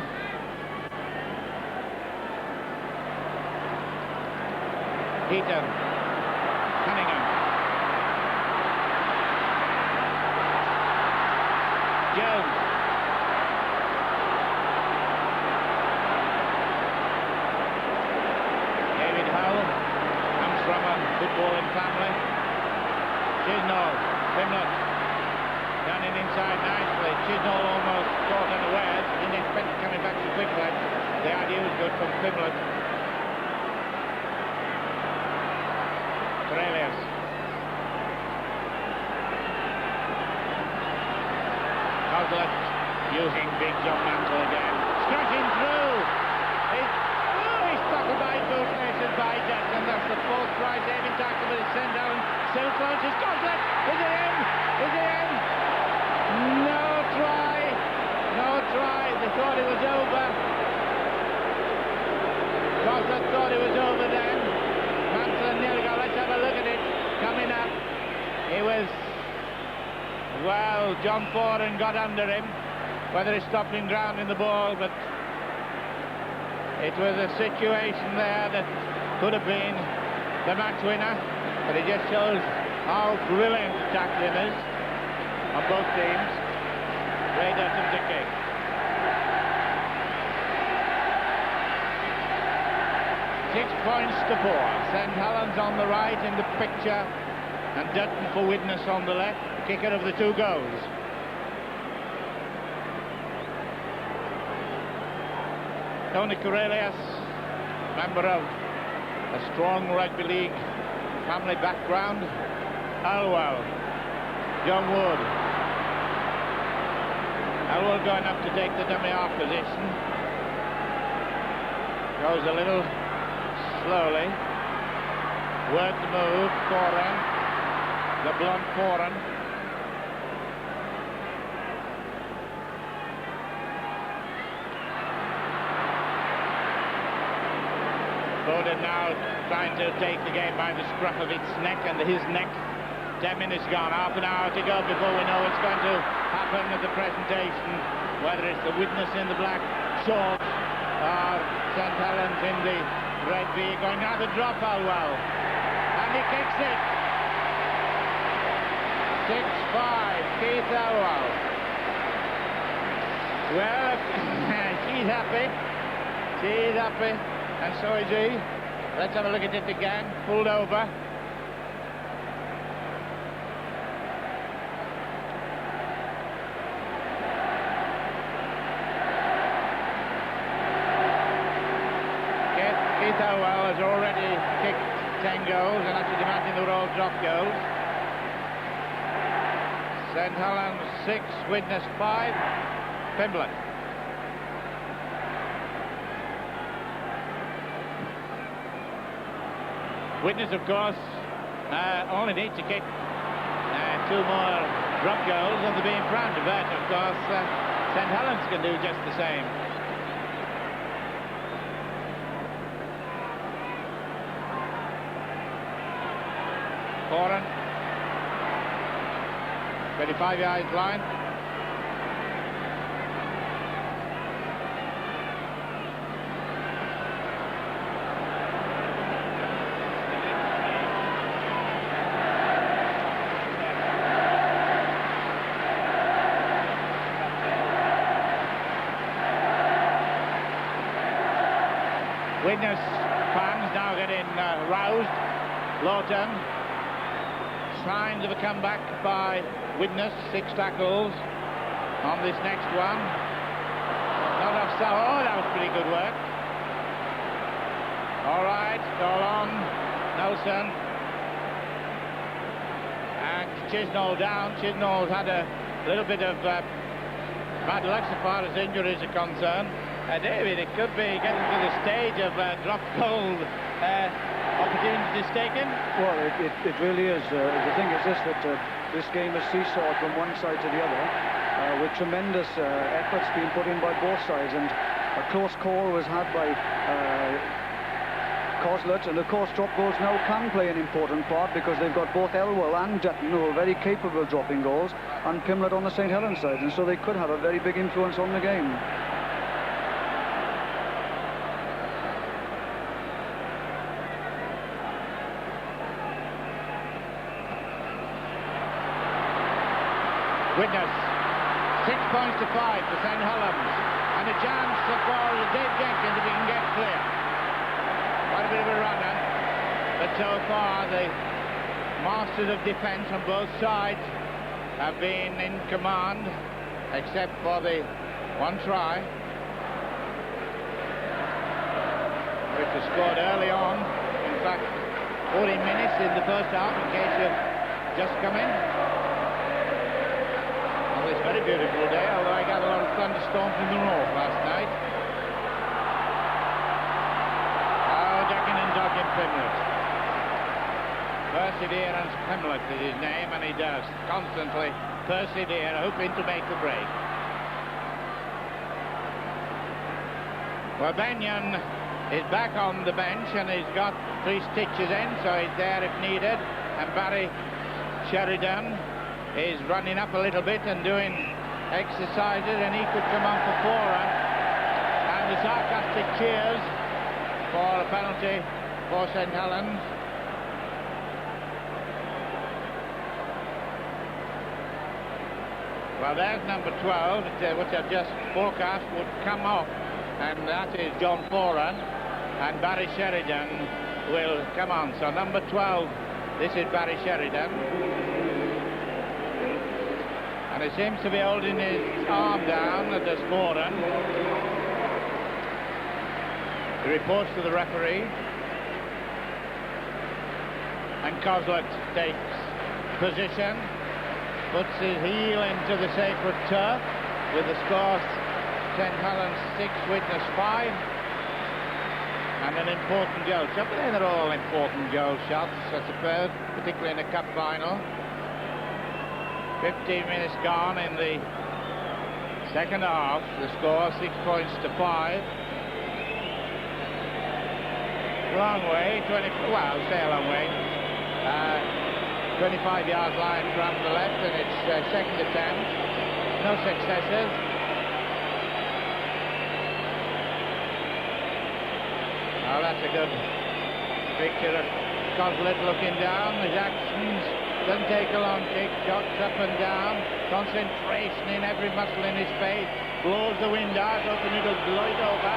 [SPEAKER 1] Heaton, Cunningham, Jones, David Hull comes from a footballing family. Chisnall, Pimlett, done it inside nicely. Chisnall almost caught unawares. Didn't expect it coming back so quickly. The idea was good from Pimlett. Cornelius. Coslet using Big John Mantle again. Scratching through. He's tackled by both nations by Jackson. That's the fourth try saving tackle, but it's sent down. Still closes. Coslet. Is it in? Is it in? No try. No try. They thought it was over. Coslet thought it was over then. Mantle and nearly got. Let's have a look at it. Coming up. It was. Well, John Foran got under him, whether he stopped him grounding the ball, but it was a situation there that could have been the match winner, but it just shows how brilliant tackling is on both teams. Ray Dutton's a kick. £6 to 4. St Helens on the right in the picture, and Dutton for Widnes on the left. Kicker of the two goals. Tony Cornelius, member of a strong rugby league family background. Alwell, John Wood. Alwell going up to take the dummy half position. Goes a little slowly. Word to move, Foran. The blonde Foran. Bowden now trying to take the game by the scruff of its neck and his neck. 10 minutes gone, half an hour to go before we know what's going to happen at the presentation. Whether it's the Widnes in the black shorts or St Helens in the red V. Going down the drop, Alwell. And he kicks it. 6-5, Keith Alwell. Well, she's happy. She's happy. And so is he. Let's have a look at it again. Pulled over. Keith Howell has already kicked 10 goals, and I should imagine they were all drop goals. St Helens 6, Widnes 5, Pimblett. Widnes, of course, only need to kick 2 more drop goals, and they're being proud of that. Of course, St Helens can do just the same. Foran, 25 yards line. Widnes fans now getting roused. Lawton. Signs of a comeback by Widnes. 6 tackles on this next one. Not offside. Oh, that was pretty good work. All right, all on. Nelson. And Chisnall down. Chisnall's had a little bit of bad luck so far as injuries are concerned. David, it could be getting to the stage of drop goal opportunities taken.
[SPEAKER 2] Well, it really is. The thing is this, that this game has seesawed from one side to the other, with tremendous efforts being put in by both sides, and a close call was had by Coslet, and of course drop goals now can play an important part because they've got both Elwell and Dutton who are very capable of dropping goals, and Pimlet on the St Helens side, and so they could have a very big influence on the game.
[SPEAKER 1] Widnes, 6 points to 5 for St Helens, and a chance for Dave Jenkins if he can get clear. Quite a bit of a runner, but so far the masters of defence on both sides have been in command, except for the one try, which was scored early on. In fact, 14 minutes in the first half, in case you've just come in. It's a very beautiful day, although I got a lot of thunderstorms in the north last night. Oh, ducking and dodging Pimlet. Perseverance Pimlet is his name, and he does constantly persevere, hoping to make the break. Well, Benyon is back on the bench, and he's got 3 stitches in, so he's there if needed. And Barry Sheridan is running up a little bit and doing exercises, and he could come on for Fora. And the sarcastic cheers for a penalty for St Helens. Well, there's number 12, which I've just forecast would come off, and that is John Foran, and Barry Sheridan will come on. So number 12, this is Barry Sheridan. And he seems to be holding his arm down at this Moran. He reports to the referee. And Coslet takes position, puts his heel into the sacred turf with the score St Helens 6, Widnes 5. And an important goal shot. But they're all important goal shots, I suppose, particularly in a cup final. 15 minutes gone in the second half. The score 6 points to 5. Long way, 20. Well, say a long way. 25 yards line from the left, and it's second attempt. No successes. Oh, that's a good picture of Coslet looking down. His actions. Doesn't take a long kick, shots up and down, concentration in every muscle in his face, blows the wind out, hoping it'll blow it over.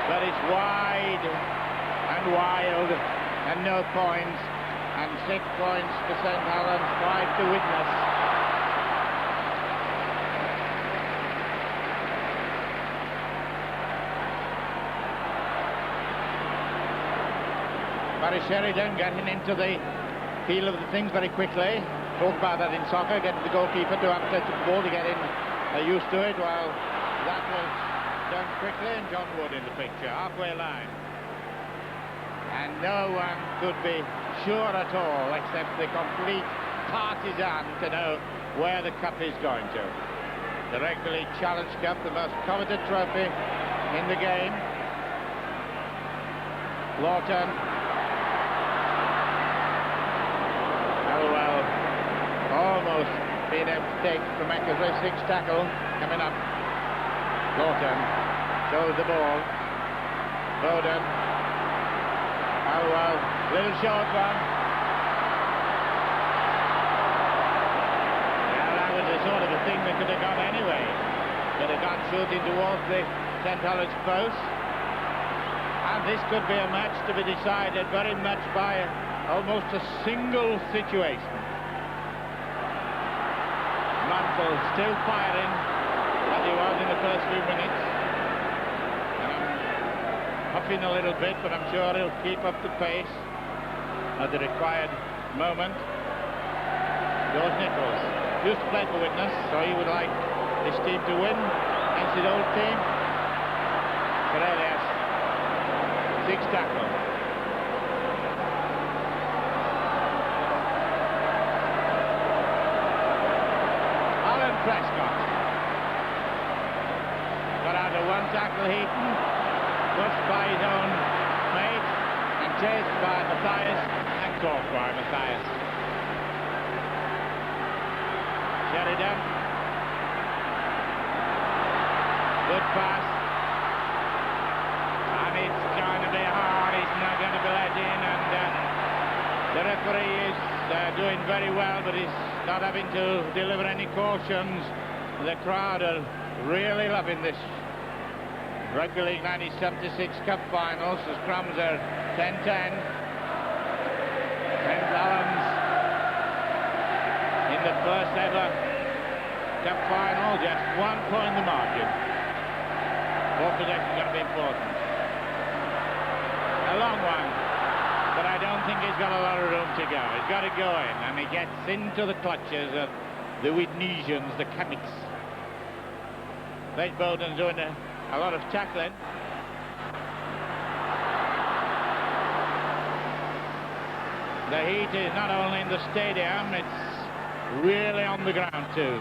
[SPEAKER 1] But it's wide and wild, and no points, and 6 points for St Helens, 5 to Widnes. Barry Sheridan getting into the feel of the things very quickly. Talk about that in soccer, getting the goalkeeper to access the ball to get in used to it. Well, that was done quickly, and John Wood in the picture, halfway line. And no one could be sure at all, except the complete partisan, to know where the cup is going to. The Rugby League Challenge Cup, the most coveted trophy in the game. Lawton. Well, almost being able to take from Eckersley. 6 tackle coming up. Lawton shows the ball. Bowden. Oh well, little short one. Yeah, that was the sort of a thing that could have gone anyway. Could have gone shooting towards the St Helens post. And this could be a match to be decided very much by almost a single situation. Mantle still firing as he was in the first few minutes. And I'm huffing a little bit, but I'm sure he'll keep up the pace at the required moment. George Nichols used to play for Widnes, so he would like his team to win against his old team. Helens, 6 tackle. Alan Prescott got out of 1 tackle. Heaton pushed by his own mate and chased by Matthias and caught by Matthias. Sheridan, good pass, and it's going to be hard. He's not going to be let in, and the referee is doing very well, but he's not having to deliver any cautions. The crowd are really loving this Rugby League 1976 Cup Finals. The scrums are 10-10. Helens in the first ever Cup Final, just 1 point the margin. Ball possession is going to be important. A long one, but I don't think he's got a lot of room to go. He's got to go in, and he gets into the clutches of the Widnesians, the Canucks. Blake Bowden's doing a lot of tackling. The heat is not only in the stadium, it's really on the ground too.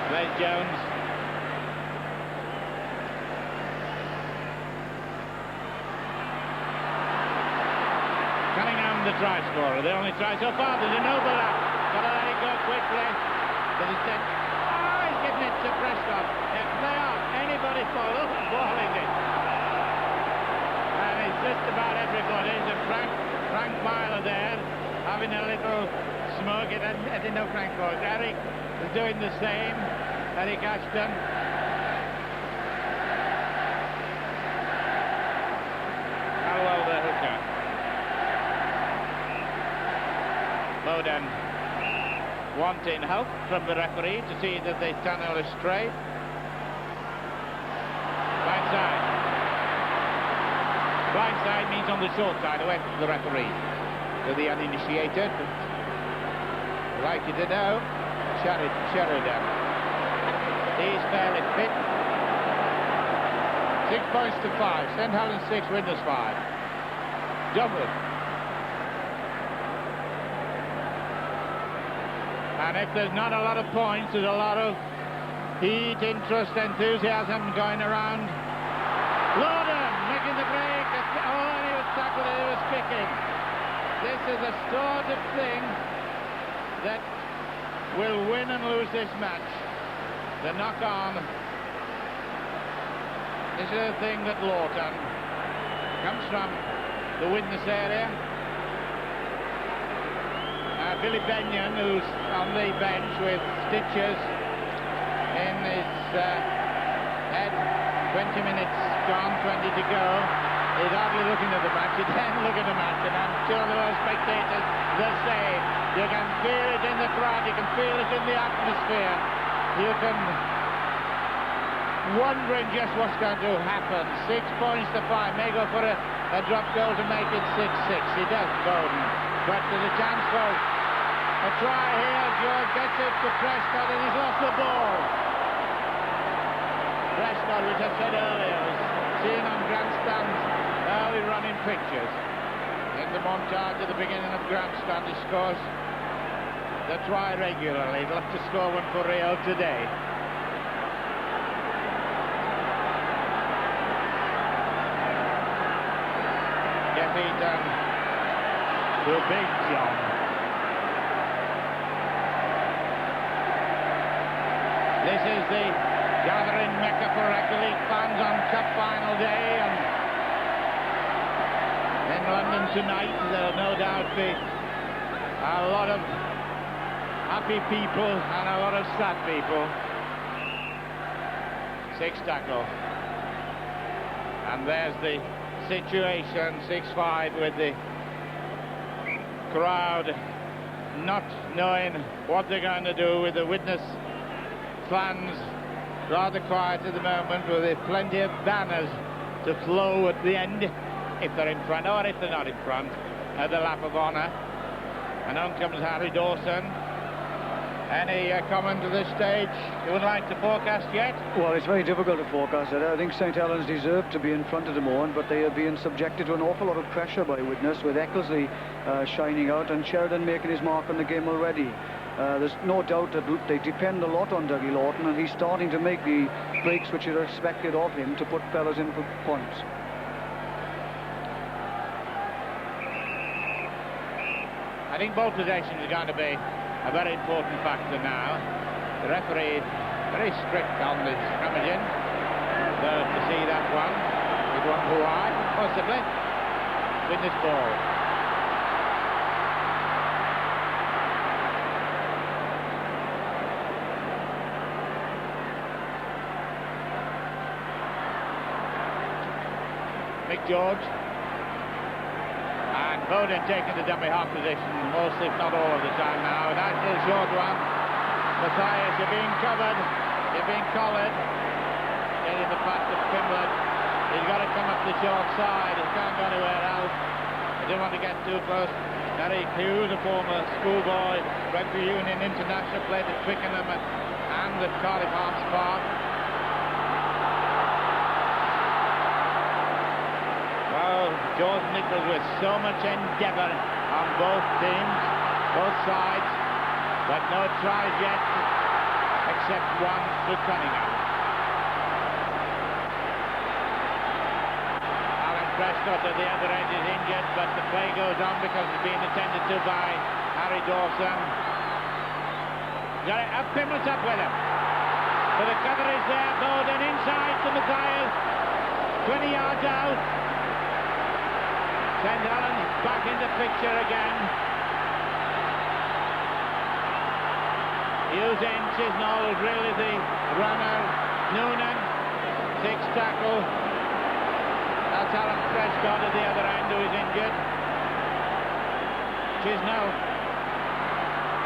[SPEAKER 1] Blake Jones. Cunningham, the try scorer. The only try so far. There's an overlap. Gotta let it go quickly. But instead, he's giving it to Prescott. Yeah, play off. Anybody fall. Look, ball is it? And it's just about everybody. There's Frank Myler there, having a little smoke. I didn't know Frank was. Eric is doing the same. Eric Ashton. Howell the hooker. Bowden wanting help from the referee to see that the tunnel is straight. Blind side. Blind side means on the short side, away from the referee. To the uninitiated, like you to know, Sheridan. He's fairly fit. 6 points to 5. St. Helens 6, Widnes 5. Double. And if there's not a lot of points, there's a lot of heat, interest, enthusiasm going around. Lorden making the break. Oh, and he was tackled and he was kicking. This is a sort of thing that will win and lose this match. The knock-on. This is a thing that Lawton comes from the Widnes area. Billy Benyon, who's on the bench with stitches in his head, 20 minutes gone, 20 to go. He's hardly looking at the match. He then look at the match, and I'm sure the spectators, the same. You can feel it in the crowd, you can feel it in the atmosphere. You can wondering just what's going to happen. 6 points to 5, may go for a drop goal to make it 6-6. He does, Bowden. But there's a chance for a try here. George gets it to Prescott, and he's lost the ball. Prescott, which I said earlier, was seen on grandstands early running pictures. In the montage at the beginning of grandstand, he scores the try regularly. He'd love to score one for Rio today. Eaton to Big John. This is the gathering mecca for Rugby League fans on Cup Final day, and in London tonight there'll no doubt be a lot of happy people and a lot of sad people. Six tackle. And there's the situation, 6-5, with the crowd not knowing what they're going to do, with the Widnes fans rather quiet at the moment, with plenty of banners to flow at the end, if they're in front or if they're not in front, at the lap of honour. And on comes Harry Dawson. Any comment to this stage you would like to forecast yet?
[SPEAKER 2] Well, it's very difficult to forecast it. I think St Helens deserve to be in front at the moment, but they are being subjected to an awful lot of pressure by Widnes, with Ecclesley shining out and Sheridan making his mark on the game already. There's no doubt that they depend a lot on Dougie Lawton, and he's starting to make the breaks which are expected of him to put fellas in for points.
[SPEAKER 1] I think ball possession is going to be a very important factor now. The referee very strict on the scrummaging. To see that one, with one too wide, possibly. Win this ball. Mick George. And Bowden taking the dummy half position most, if not all, of the time now. A nice little short one. Matthias, you're being covered, you're being collared. Getting the pass to Pimblett. He's got to come up the short side. He can't go anywhere else. I don't want to get too close. Eric Hughes, a former schoolboy, rugby union international, played at Twickenham and at Cardiff Arms Park. Well, George Nichols with so much endeavour on both teams, both sides, but no tries yet, except one to Cunningham. Alan Prescott at the other end is injured, but the play goes on because it's being attended to by Harry Dawson. Got it up, Pimblett up with him. But the cover is there, Bowden inside to Matthias, 20 yards out. St Helens back in the picture again. Using Chisnall, who's really the runner. Noonan, six tackle. That's Alan Prescott at the other end, who is injured. Chisnall.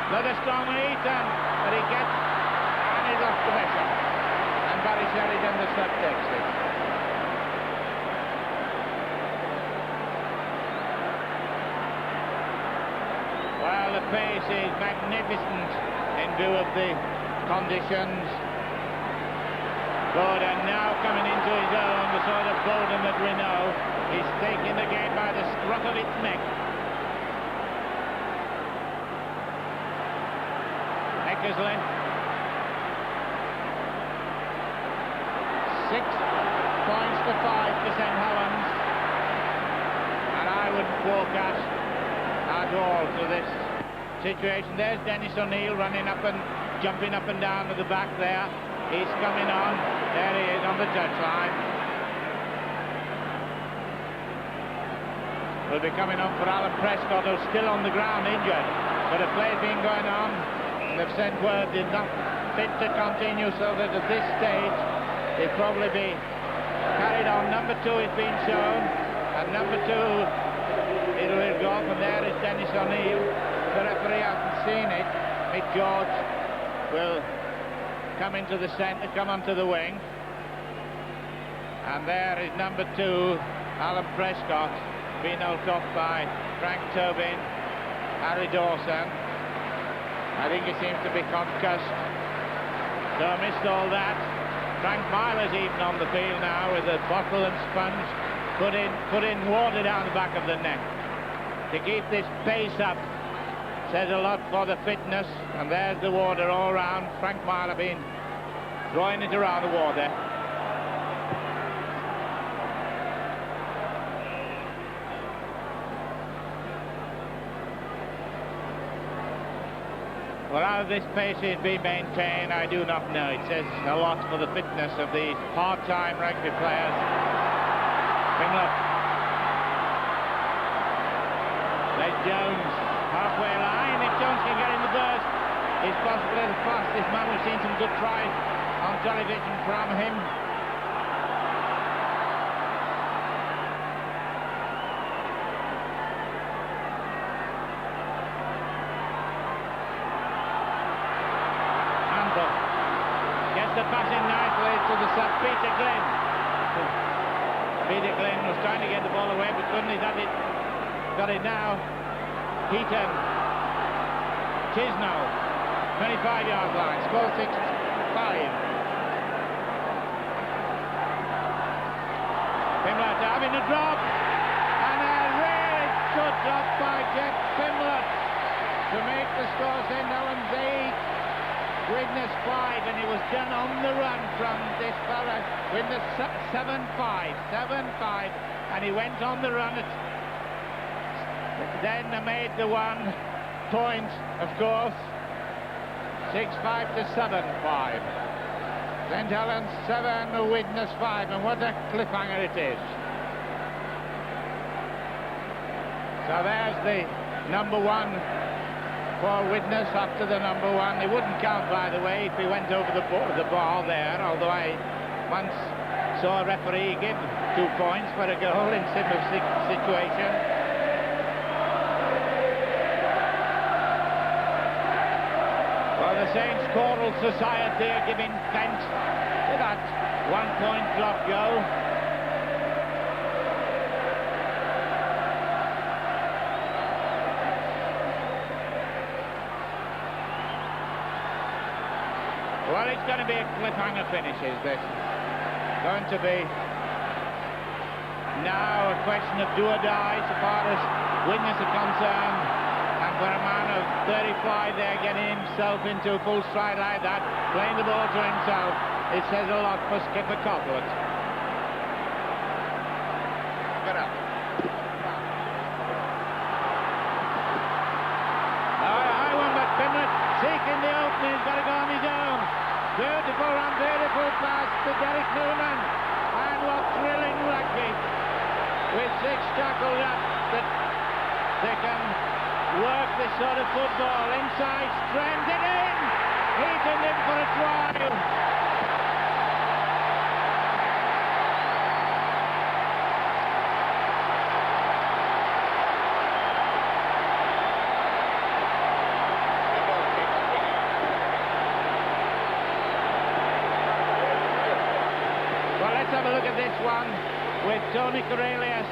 [SPEAKER 1] Another strong Ethan, but he gets, and he's off the vessel. And Barry Sheridan, the sub, takes it. Well, the pace is magnificent in view of the conditions. Bowden now coming into his own, the sort of Bowden that we know. He's taking the game by the scruff of its neck. Eckersley. 6 points to 5 for St Helens. And I wouldn't forecast at all to this situation. There's Dennis O'Neill running up and jumping up and down to the back there. He's coming on. There he is on the touchline. Will be coming on for Alan Prescott, who's still on the ground injured. But a play's been going on, and they've sent word they're not fit to continue, so that at this stage they'll probably be carried on. Number 2 is being shown, and number 2 it will go off, and there is Dennis O'Neill. The referee hasn't seen it. Mick George will come into the centre, come onto the wing, and there is number 2, Alan Prescott, being helped off by Frank Tobin, Harry Dawson. I think he seems to be concussed, so missed all that. Frank Myler's even on the field now with a bottle and sponge, put in water down the back of the neck to keep this pace up. Says a lot for the fitness, and there's the water all round. Frank Myler been throwing it around the water. Well, how this pace is being maintained, I do not know. It says a lot for the fitness of these part-time rugby players. Pimblett. There's Jones, halfway line. If Jones can get in the burst, he's possibly the fastest man. We've seen some good tries on television from him. pass in nicely to the sub, Peter Glynn. Peter Glynn was trying to get the ball away, but couldn't. He's had it. Got it now. Heaton. Chisnell. 25-yard line. Score 6-5. Pimblett having a drop. And a really good drop by Jeff Pimblett to make the score. St Helens 8. Widnes 5, and it was done on the run from this fella. Widnes 7-5, and he went on the run. Then they made the 1 point, of course. 6-5 to 7-5. St Helens 7, Widnes 5, and what a cliffhanger it is. So there's the number 1 for Widnes after the number 1. It wouldn't count, by the way, if he went over the bar there, although I once saw a referee give 2 points for a goal in similar situation. Well, the Saints Choral Society are giving thanks to that 1-point drop goal. Well, it's going to be a cliffhanger finish, is this? Going to be now a question of do or die so far as Widnes are concerned. And for a man of 35 there, getting himself into full stride like that, playing the ball to himself, it says a lot for skipper Cobblett. Get up. I won, but Pimblett seeking the opening, he's got to go on his own. Beautiful run, beautiful pass to Derek Newman. And what thrilling rugby with 6 tackled up that they can work this sort of football. Inside strength, it in! Heaton in for a try. Let's have a look at this one with Tony Cornelius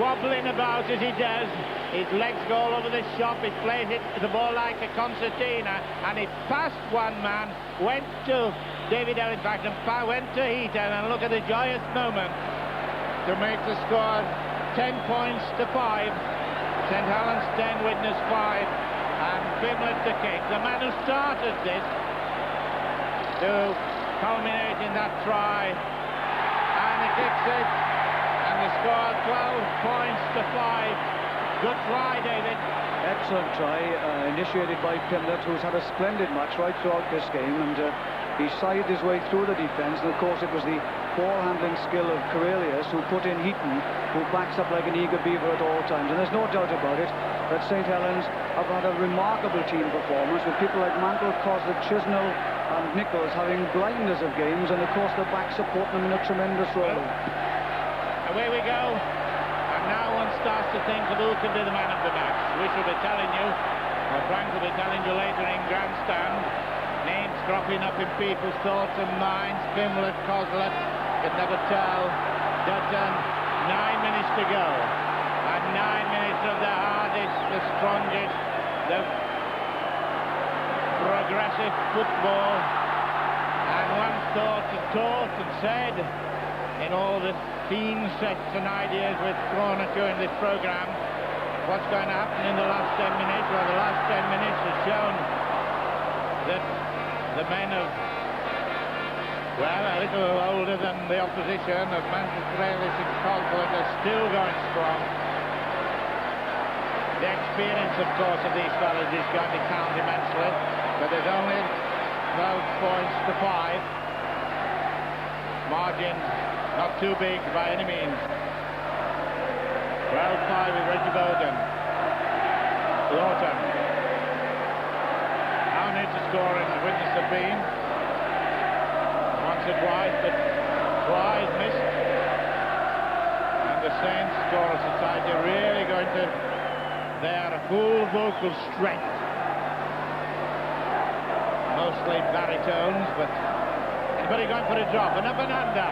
[SPEAKER 1] wobbling about as he does. His legs go all over the shop. He plays the ball like a concertina, and it passed one man, went to David Ellis, and went to Heaton, and look at the joyous moment to make the score 10 points to 5. St Helens 10, Widnes 5, and Pimblett to kick. The man who started this to culminate in that try. He kicks it, and the score 12 points to 5. Good try, David.
[SPEAKER 2] Excellent try, initiated by Pimblett, who's had a splendid match right throughout this game, and he scythed his way through the defence, and of course it was the ball handling skill of Cornelius who put in Heaton, who backs up like an eager beaver at all times. And there's no doubt about it that St Helens have had a remarkable team performance, with people like Mantle, Cossack, Chisnell and Nichols having blinders of games, and of course the back supporting them in a tremendous role.
[SPEAKER 1] Away we go, and now one starts to think of who can be the man of the match. We shall be telling you, or Frank will be telling you later in grandstand, names cropping up in people's thoughts and minds. Pimblett, Cossack, could never tell. Dutton, 9 minutes to go, and 9 minutes of the hardest, the strongest, the progressive football. And one thought and taught and said in all the scene sets and ideas we've thrown at you in this programme, what's going to happen in the last 10 minutes? Well, the last 10 minutes has shown that the men of, well, a little older than the opposition of Manchester Railways and Colford are still going strong. The experience, of course, of these fellas is going to count immensely, but there's only 12 points to 5. Margin not too big by any means. 12-5 with Reggie Bowden. Lawton. Now need to score in the Widnes have been. Once or twice, but twice missed. And the Saints Choral Society are really going to their full vocal strength. Mostly baritones, but but he's going for a drop, and up and under.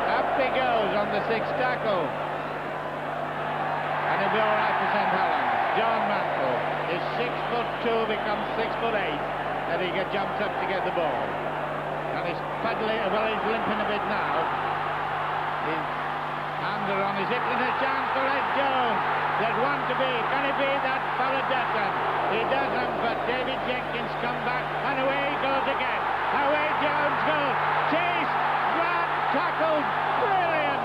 [SPEAKER 1] Up he goes on the sixth tackle. And he'll be all right for St. Helens. John Mantle is 6'2", becomes 6'8", and he jumps up to get the ball. And he's paddling, well, he's limping a bit now. His hands are on his hip, and a chance for Ed Jones. There's one to be. Can he beat that fella Dutton? He doesn't, but David Jenkins come back, and away he goes again. Away Jones goes. Chase, grab, tackled, brilliant.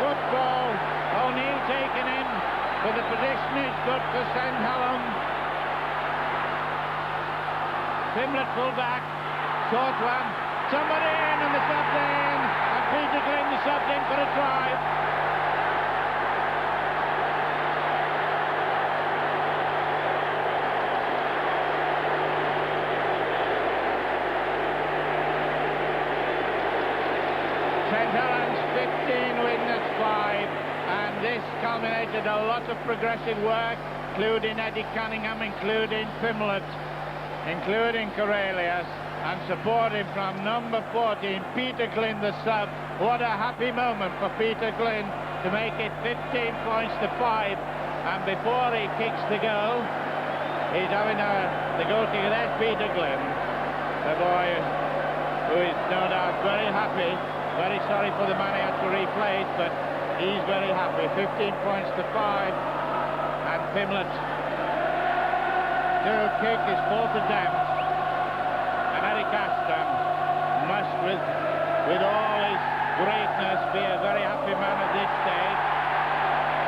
[SPEAKER 1] Football. O'Neill taken in, but the position is good for St. Helens. Pimlet full back, short one. Somebody in, and the sub's in, and Peter Glynn the sub's in for a try. St. Helens 15, Widnes 5, and this culminated a lot of progressive work, including Eddie Cunningham, including Pimlet, including Cornelius, and supporting from number 14, Peter Glynn the sub. What a happy moment for Peter Glynn to make it 15 points to 5, and before he kicks the goal, he's having the goal kicker. There's Peter Glynn, the boy who is no doubt very happy. Very sorry for the man he had to replace, but he's very happy. 15 points to 5, and Pimlet to kick his fourth attempt, and Eric Aston must, with all his greatness, be a very happy man at this stage.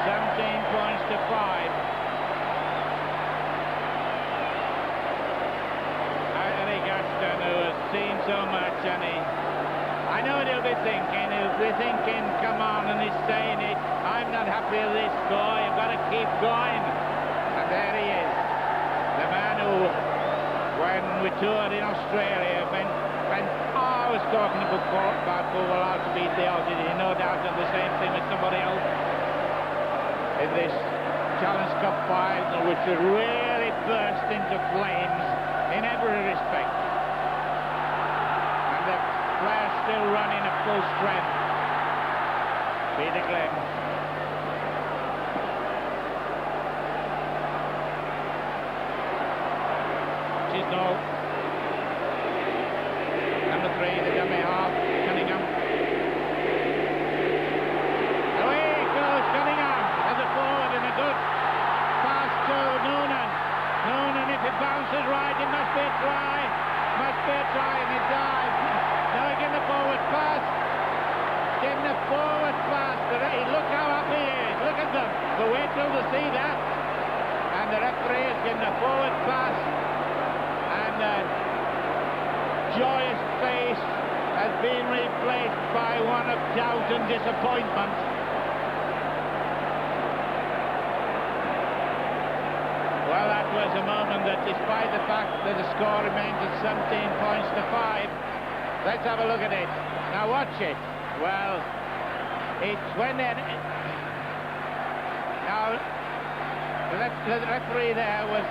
[SPEAKER 1] 17 points to 5. Eric Aston, who has seen so much, and I know what he'll be thinking, come on, and he's saying it, I'm not happy with this score, you've got to keep going. And there he is, the man who, when we toured in Australia, spent hours talking about football, how to beat the Aussies. He no doubt done the same thing with somebody else in this Challenge Cup final, which really burst into flames in every respect. Players still running at full strength. Peter Glynn. Chisnall. Number 3, the dummy half, Cunningham. Away goes Cunningham as a forward, and a good pass to Noonan. Noonan, if it bounces right, it must be a try. Must be a try, and it dives. Now give the forward pass. Give the forward pass. Look how happy he is. Look at them. But wait till they see that. And the referee has given a forward pass. And a joyous face has been replaced by one of doubt and disappointment. Well, that was a moment that, despite the fact that the score remains at 17 points to 5, let's have a look at it. Now watch it. Well, it's when then... Now, the referee there was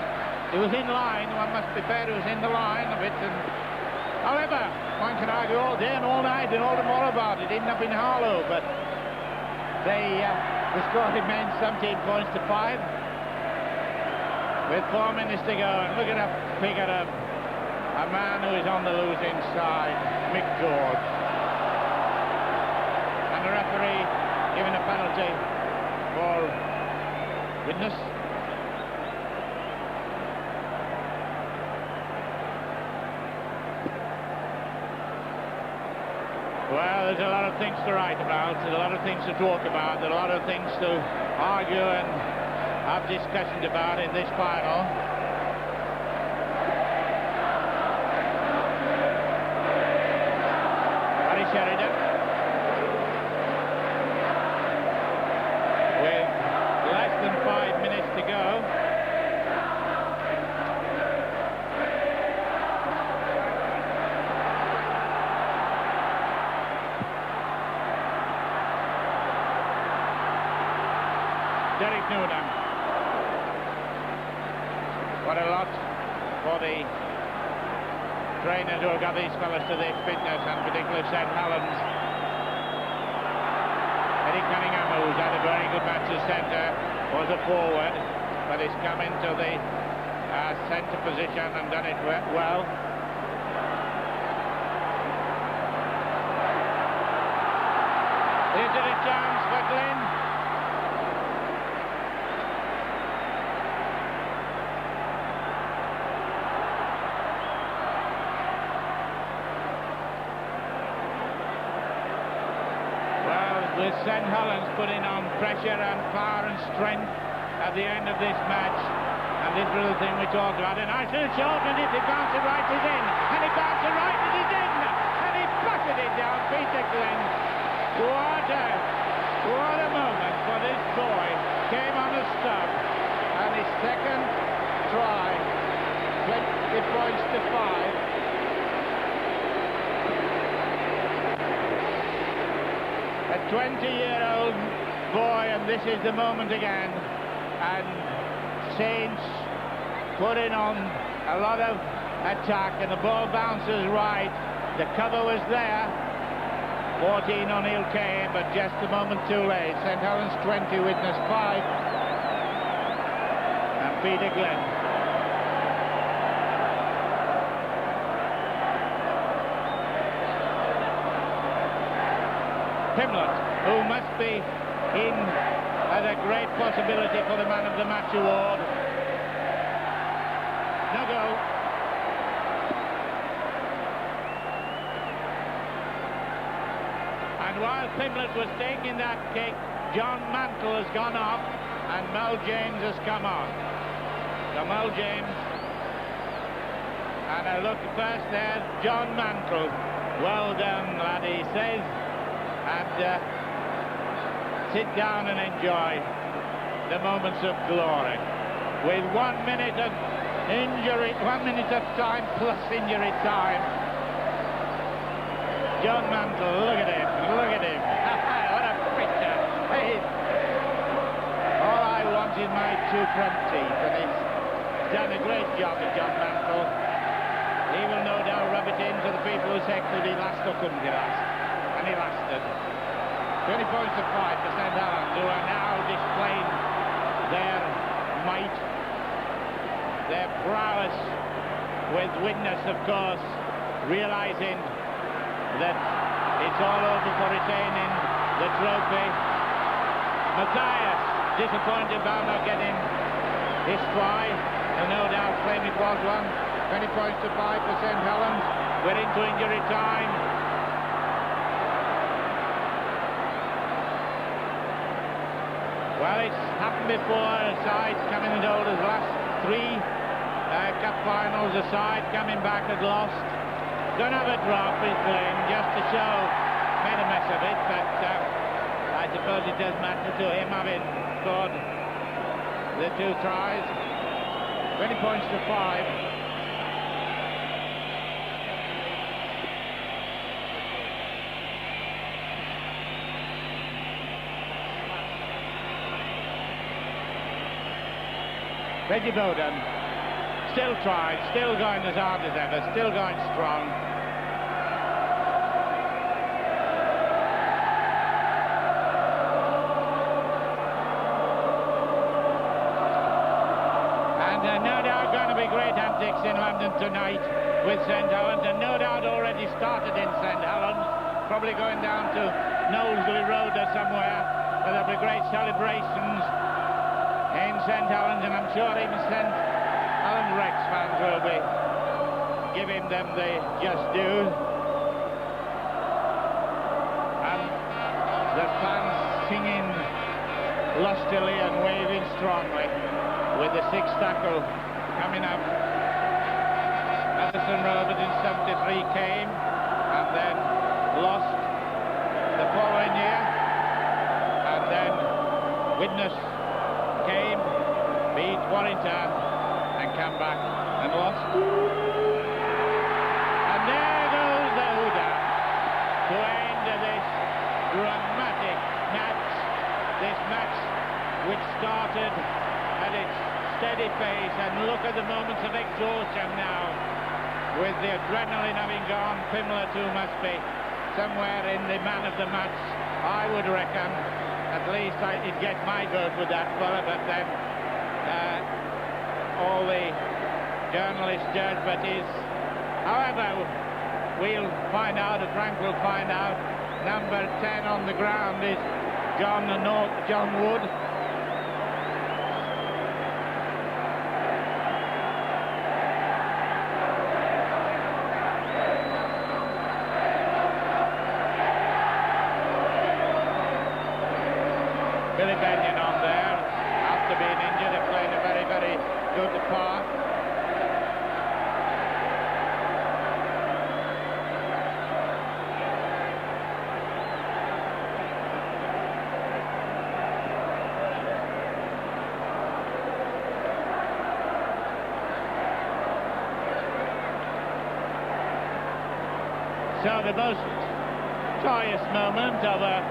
[SPEAKER 1] in line. One must be fair, he was in the line of it. And, however, one can argue all day and all night and all the more about it. Ended up in Harlow, but the score remains 17 points to 5. With 4 minutes to go, and look at that figure of a man who is on the losing side, Mick George. And the referee giving a penalty for Widnes. Well, there's a lot of things to write about, there's a lot of things to talk about, there's a lot of things to argue and have discussions about in this final. Harry Sheridan, with less than 5 minutes to go. Derek Noonan. What a lot for the trainers who have got these fellas to their fitness, and particularly St. Helens. Eddie Cunningham, who's had a very good match as centre, was a forward, but he's come into the centre position and done it well. Is it a chance for Glenn? With St. Helens putting on pressure and power and strength at the end of this match, and this little thing we talked about, and I should have shortened it. He bounced it right, is in, and he bounced it right, it is in, and he battered it down. Peter Glenn, what a moment for this boy. Came on a stub, and his second try, 20 points to 5. A 20-year-old boy, and this is the moment again. And Saints putting on a lot of attack, and the ball bounces right. The cover was there. 14 O'Neill came, but just a moment too late. St. Helens 20, Widnes 5. And Peter Glenn. Pimlett, who must be in as a great possibility for the Man of the Match award. No go. And while Pimlett was taking that kick, John Mantle has gone off and Mel James has come on. So Mel James, and I look first there, John Mantle. Well done, lad, he says. And sit down and enjoy the moments of glory. With 1 minute of injury, 1 minute of time plus injury time. John Mantle, look at him, look at him. What a picture. Hey, all I want is my 2 front teeth, and he's done a great job at John Mantle. He will no doubt rub it into the people who said, could he last or couldn't he last? And he lasted. 20 points to 5 for St. Helens, who are now displaying their might, their prowess, with Widnes, of course, realising that it's all over for retaining the trophy. Matthias, disappointed about not getting his try, and no doubt claiming it was one. 20 points to 5 for St. Helens. We're into injury time. Well, it's happened before. A side coming as old as the last 3 cup finals. A side coming back had lost. Don't have a drop, is Glenn, just to show. Made a mess of it, but I suppose it does matter to him having scored the 2 tries. 20 points to 5. Reggie Bowden, still trying, still going as hard as ever, still going strong. And no doubt going to be great antics in London tonight with St. Helens, and no doubt already started in St. Helens, probably going down to Knowsley Road or somewhere, where there'll be great celebrations in St. Helens, and I'm sure even St. Helens Rex fans will be giving them the just due. And the fans singing lustily and waving strongly with the 6th tackle coming up. Madison Rovers in 73 came and then lost the following year, and then Widnes came, beat Warrington, and come back and lost. And there goes the hooter to end this dramatic match. This match which started at its steady pace, and look at the moments of exhaustion now. with the adrenaline having gone, Pimlet, who must be somewhere in the man of the match, I would reckon. At least I'd get my vote with that fella, but then all the journalists judge, but is. However, we'll find out, Frank will find out. Number 10 on the ground is John Wood. Billy Benyon on there, after being injured, and playing a very, very good part. So the most joyous moment of a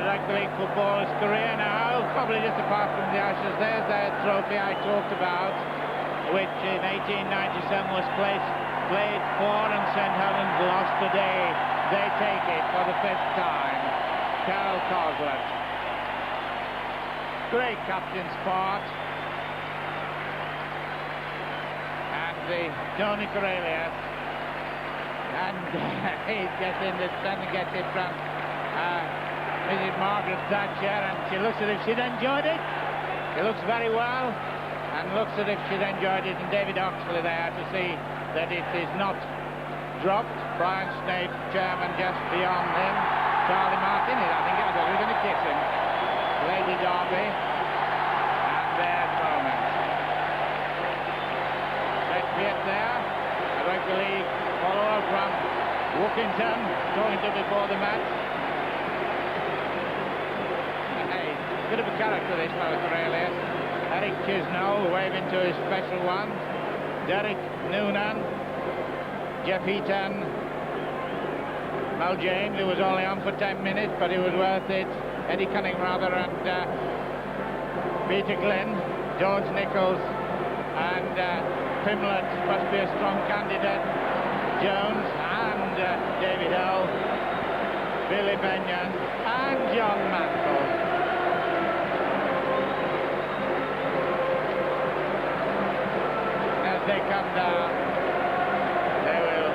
[SPEAKER 1] rugby league footballer's career now, probably just apart from the Ashes. There's that trophy I talked about, which in 1897 was played for, and St Helens lost today. They take it for the 5th time. Carol Coslet. Great captain's part. And the Tony Corellius. And he's getting the sun gets it from Mrs. Margaret Thatcher, and she looks as if she'd enjoyed it. She looks very well and looks as if she'd enjoyed it. And David Oxley there to see that it is not dropped. Brian Snape, chairman, just beyond him. Charlie Martin, I think we're going to kiss him. Lady Derby, and there's moment. Fred Pitt there, a rugby league follower from Wookington, talking to before the match. Hey, bit of a character this fellow Corellius. Eric Chisnell waving to his special ones. Derek Noonan, Jeff Eaton, Mel James, who was only on for 10 minutes, but he was worth it. Eddie Cunning rather, and Peter Glynn, George Nichols, and Pimlet must be a strong candidate. Jones and David Hull, Billy Benyon and John Mantle. As they come down, they will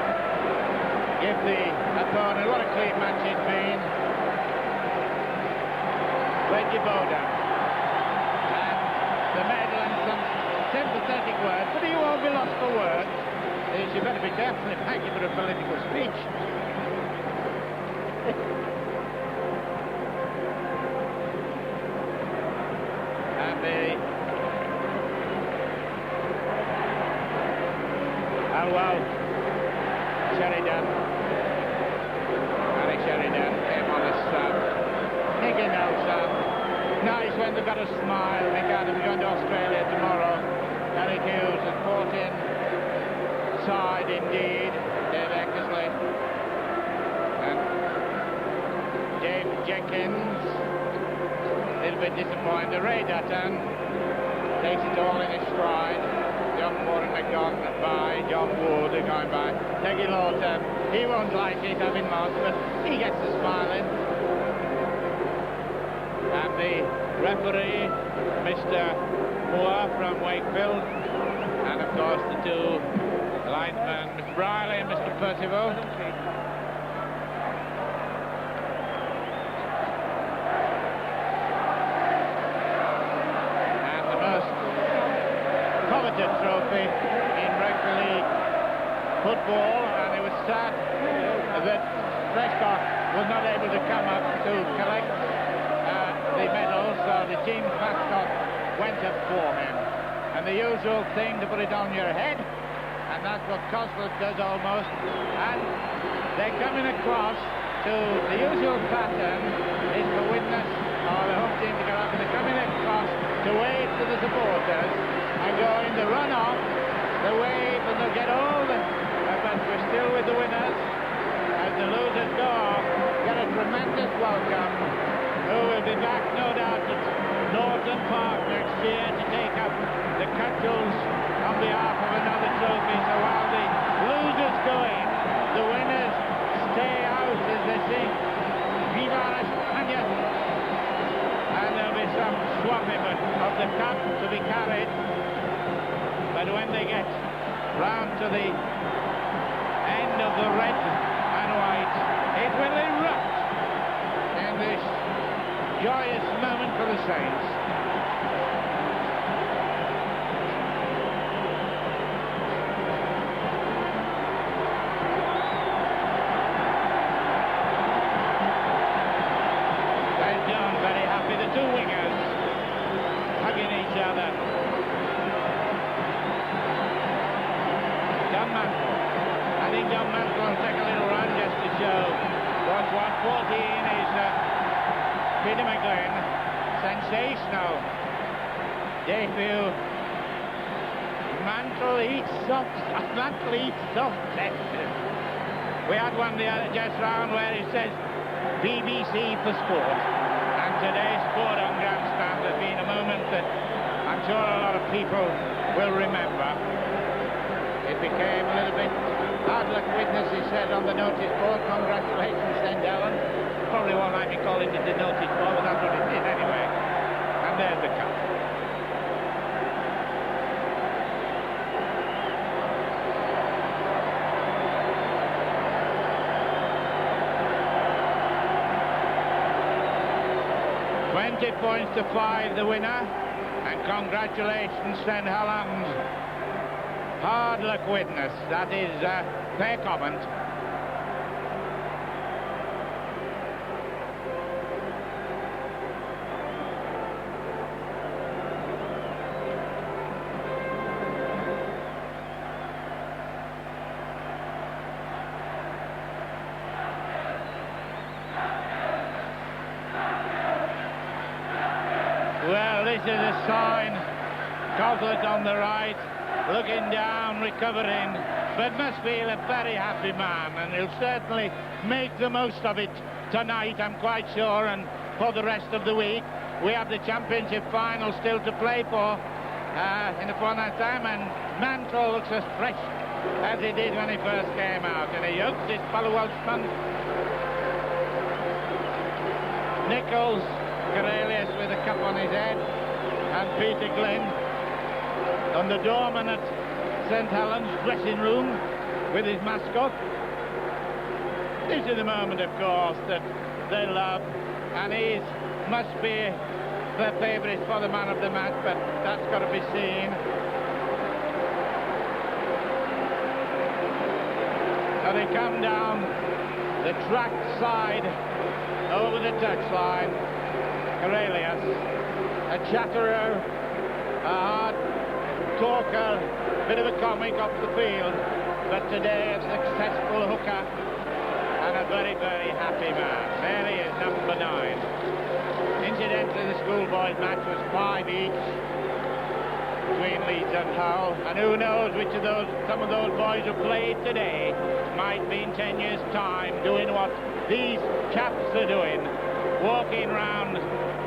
[SPEAKER 1] give the opponent, what a clean match it's been, Reggie Bowden, and the medal and some sympathetic words, but he won't be lost for words. You better be careful if I give it a political speech. And well, Sheridan, Harry Sheridan came on as sub. Nicky Nelson, nice when they've got a smile. Nick Adams going to Australia tomorrow. Eric Hughes has brought in side indeed, Dave Eckersley and Dave Jenkins, a little bit disappointed. Ray Dutton takes it all in his stride. John Warren McDonald by, John Wood are going by. Peggy Lawton, he won't like it having lost, but he gets the smiling. And the referee, Mr. Moore from Wakefield, and of course the two linesmen, Mr. Briley and Mr. Percival. And the most coveted trophy in rugby league football, and it was sad that Prescott was not able to come up to collect the medals, so the team mascot went up for him. And the usual thing, to put it on your head, and that's what Cosworth does almost, and they're coming across to the usual pattern is for Widnes or the home team to go up, and they're coming across to wave to the supporters and go in the run-off, the wave, and they'll get all the, but we're still with the winners as the losers go off, get a tremendous welcome, who will be back no doubt at Norton Park next year to take up the cudgels on behalf of another trophy. So while the But when they get round to the end of the red and white, it will erupt in this joyous moment for the Saints. Very happy, the two wingers hugging each other. John Mantle. I think John Mantle will take a little run just to show what 114 is. Peter McGlynn, sensational debut. Mantle eats soft. Mantle eats soft. We had one the other just round where it says BBC for sport. And today's sport on grandstand has been a moment that I'm sure a lot of people will remember. It became a little bit hard luck Widnes, he said on the notice board. Congratulations, St. Helens. Probably won't like me calling it the notice board, but that's what it is anyway. And there's the cup. £20 to 5, the winner, and congratulations, St. Helens. Hard luck Widnes, that is fair comment. Well, this is a sign. Coughlin on the right, looking down, recovering, but must feel a very happy man, and he'll certainly make the most of it tonight, I'm quite sure, and for the rest of the week. We have the championship final still to play for in a fortnight's time, and Mantle looks as fresh as he did when he first came out, and he hugs his fellow Welshman. Nichols, Cornelius with a cup on his head, and Peter Glynn on the doorman at St. Helens dressing room with his mascot. This is the moment, of course, that they love, and he must be their favourite for the man of the match, but that's got to be seen. So they come down the track side over the touchline. Cornelius, a chatterer, a hard talker, bit of a comic off the field, but today a successful hooker and a very, very happy man. There he is, number 9. Incidentally, the schoolboys match was 5 each between Leeds and Hull, and who knows which of those, some of those boys who played today might be in 10 years' time doing what these chaps are doing, walking round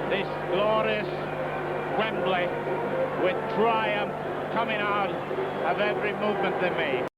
[SPEAKER 1] this glorious Wembley with triumph coming out of every movement they make.